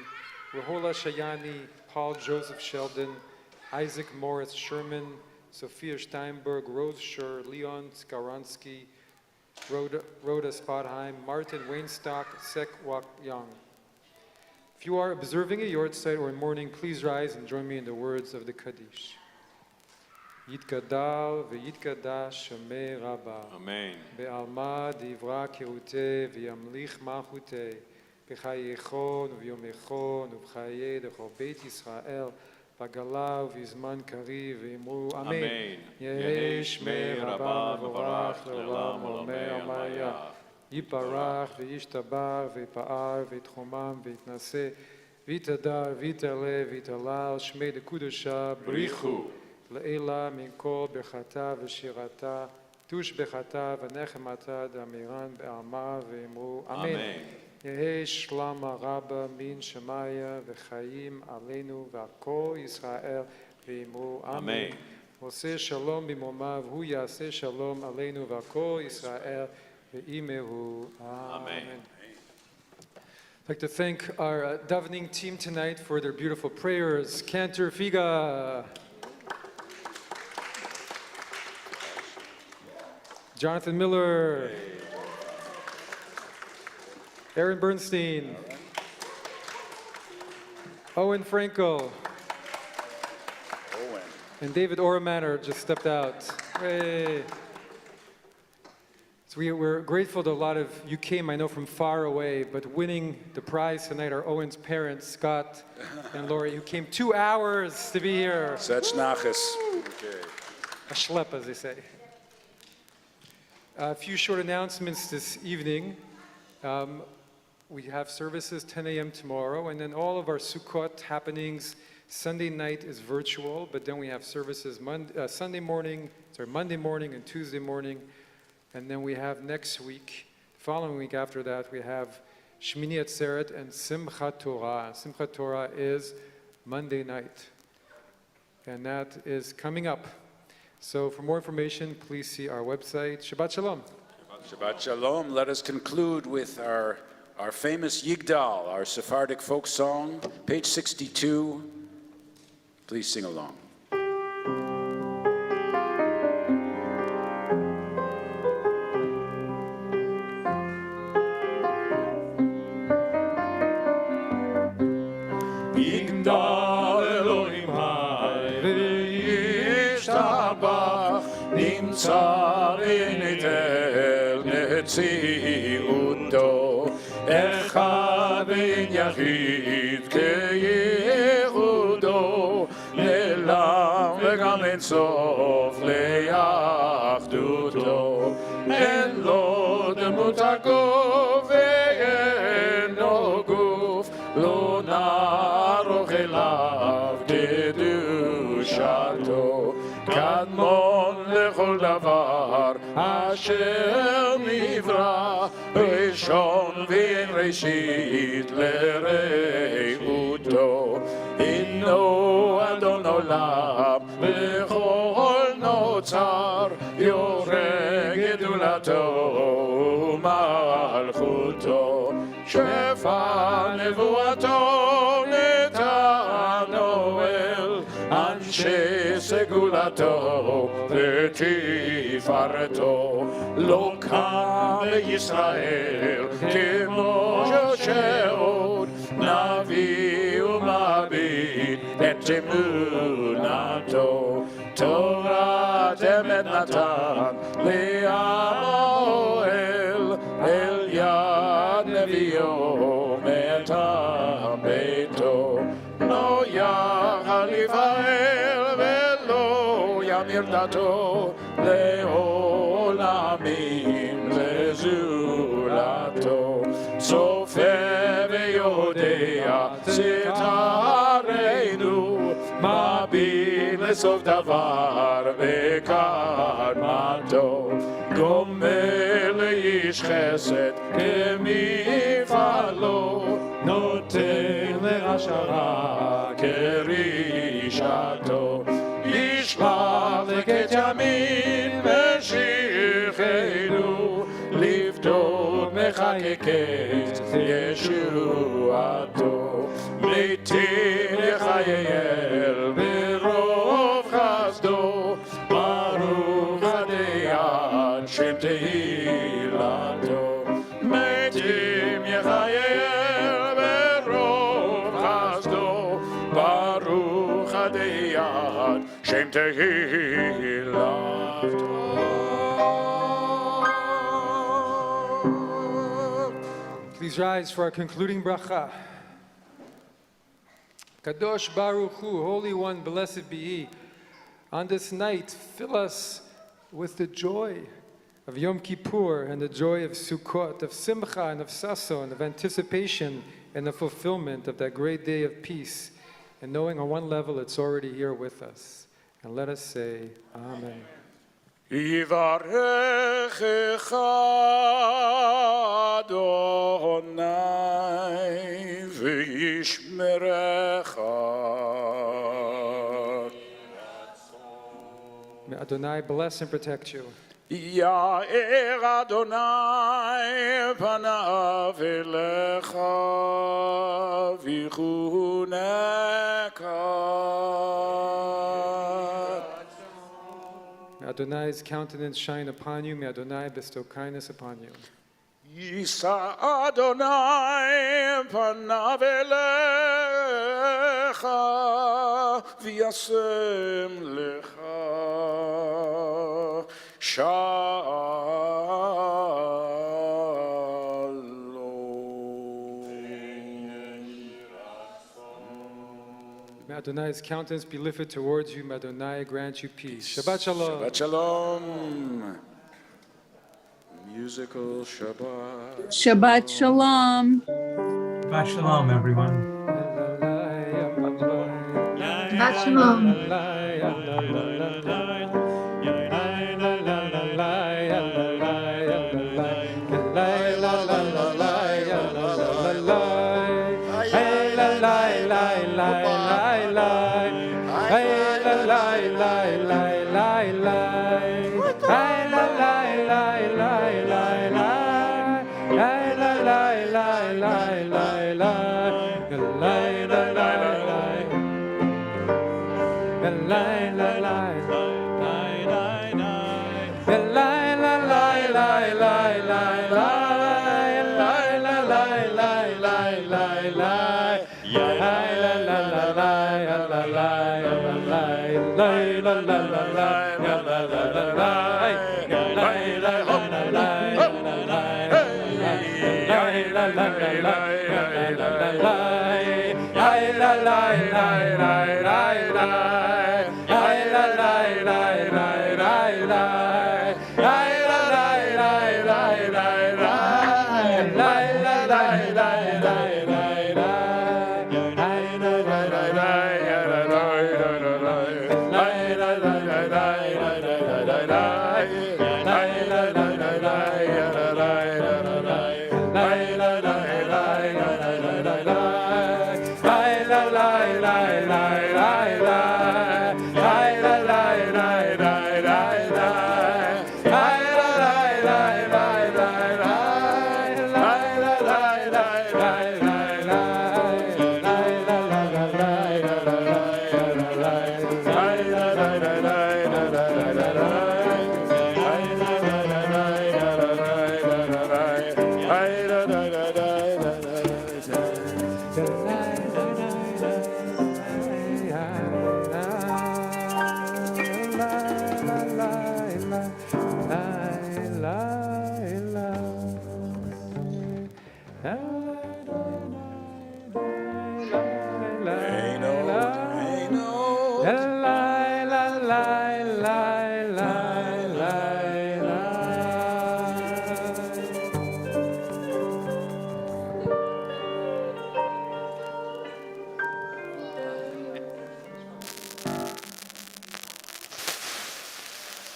Rahola Shayani, Paul Joseph Sheldon, Isaac Morris Sherman, Sophia Steinberg, Rose Schur, Leon Skaransky, Rhoda Spotheim, Martin Weinstock, Sek Wak Young. If you are observing a yortzeit or in mourning, please rise and join me in the words of the Kaddish. Yitkadal v'yitkadash Shemei Rabba. Amen. Be'alma divra kirute v'yamlich malchute. B'chayechon v'yomechon v'chaye dechol Beit Yisrael. V'gala v'yizman kari v'imru. Amen. Yehi Shmei Rabba v'varach le'olam olamei amaya. Yiparach v'yishtabar v'yipa'ar v'yitchomam v'yitnaseh. V'yitadar v'yitale v'yitalal Shmei dekudosha brichu. Le'ela min kol bechata v'shirata. Tush bechata v'nechemata d'amiran be'alma v'imru. Amen. Yehi shlama rabba min shemaya v'chayim aleinu v'akol Yisrael v'imru. Amen. Oseh shalom b'momav hu yaseh shalom aleinu v'akol Yisrael v'imehu. Amen. I'd like to thank our davening team tonight for their beautiful prayers. Cantor Figa. Jonathan Miller. Aaron Bernstein. Owen Frankel. And David Oramander just stepped out. Hey. So we're grateful to a lot of you came, I know, from far away, but winning the prize tonight are Owen's parents, Scott and Lori, who came 2 hours to be here. Such nachas. Okay. A schlep, as they say. A few short announcements this evening. We have services 10 a.m. tomorrow, and then all of our Sukkot happenings. Sunday night is virtual, but then we have services Monday morning and Tuesday morning, and then we have next week, following week after that, we have Shmini Atzeret and Simchat Torah. Simchat Torah is Monday night, and that is coming up. So for more information, please see our website. Shabbat Shalom. Shabbat Shalom. Let us conclude with our famous Yigdal, our Sephardic folk song, page 62. Please sing along. Yigdal Elohim Hai v'yishtabach nimtza v'nitel netziuto echad v'in yachid keyehudo le'lam v'gam en sof le'achduto en lo demut haguf ve'eno guf lo na'aroch elav kedushato kadmon lechol davar asher nivra rishon v'en reshit le'reiuto inno adon olam bechol notzar yoreh gedulato malchuto שפע נבואתו נתנו אל אנשי סגולתו ותפארתו לא קם בישראל כמו שעוד נביא ומביט את אמונתו תורת אמת נתן לעמו אל יד נביאו מטעם ביתו לא יחל יפעל ולא ימיר דתו לעולמים לזולתו צופה ויודע שתערנו מביט לסוף דבר וקדמתו גומל לאיש חסד כמפעלו נותן לרשע רע כרישתו ישלח לקט ימין ושיחנו לפדות מחקקת ישועתו מתים לחייל ברוב חסדו ברוך הדיין שם תהילתו מתים יחייל ברוב חסדו ברוך הדיין שם תהילתו. Please rise for our concluding bracha. Kadosh Baruch Hu, Holy One, blessed be He. On this night, fill us with the joy of Yom Kippur and the joy of Sukkot, of Simcha and of Sason, of anticipation and the fulfillment of that great day of peace, and knowing on one level it's already here with us. And let us say, Amen. יברכך אדוני וישמרך. May Adonai bless and protect you. יאר אדוני פניו אליך ויחונך. May Adonai's countenance shine upon you. May Adonai bestow kindness upon you. יישא אדוני פניו אליך וישם לך May Adonai's countenance be lifted towards you. May Adonai grant you peace. Shabbat Shalom. Shabbat Shalom. musical Shabbat. Shabbat Shalom. Shabbat Shalom, everyone. Shabbat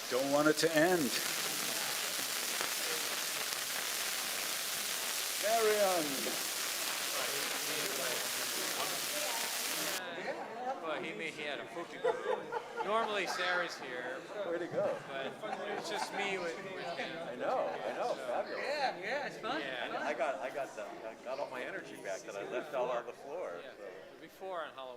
Don't want it to end. Carry on. Well, he had a poopy. Normally Sarah's here. Where'd he go? But it's just me with him. I know, fabulous. Yeah, it's fun. Yeah. I got all my energy back that I left all on the floor. Yeah. Before on Halloween.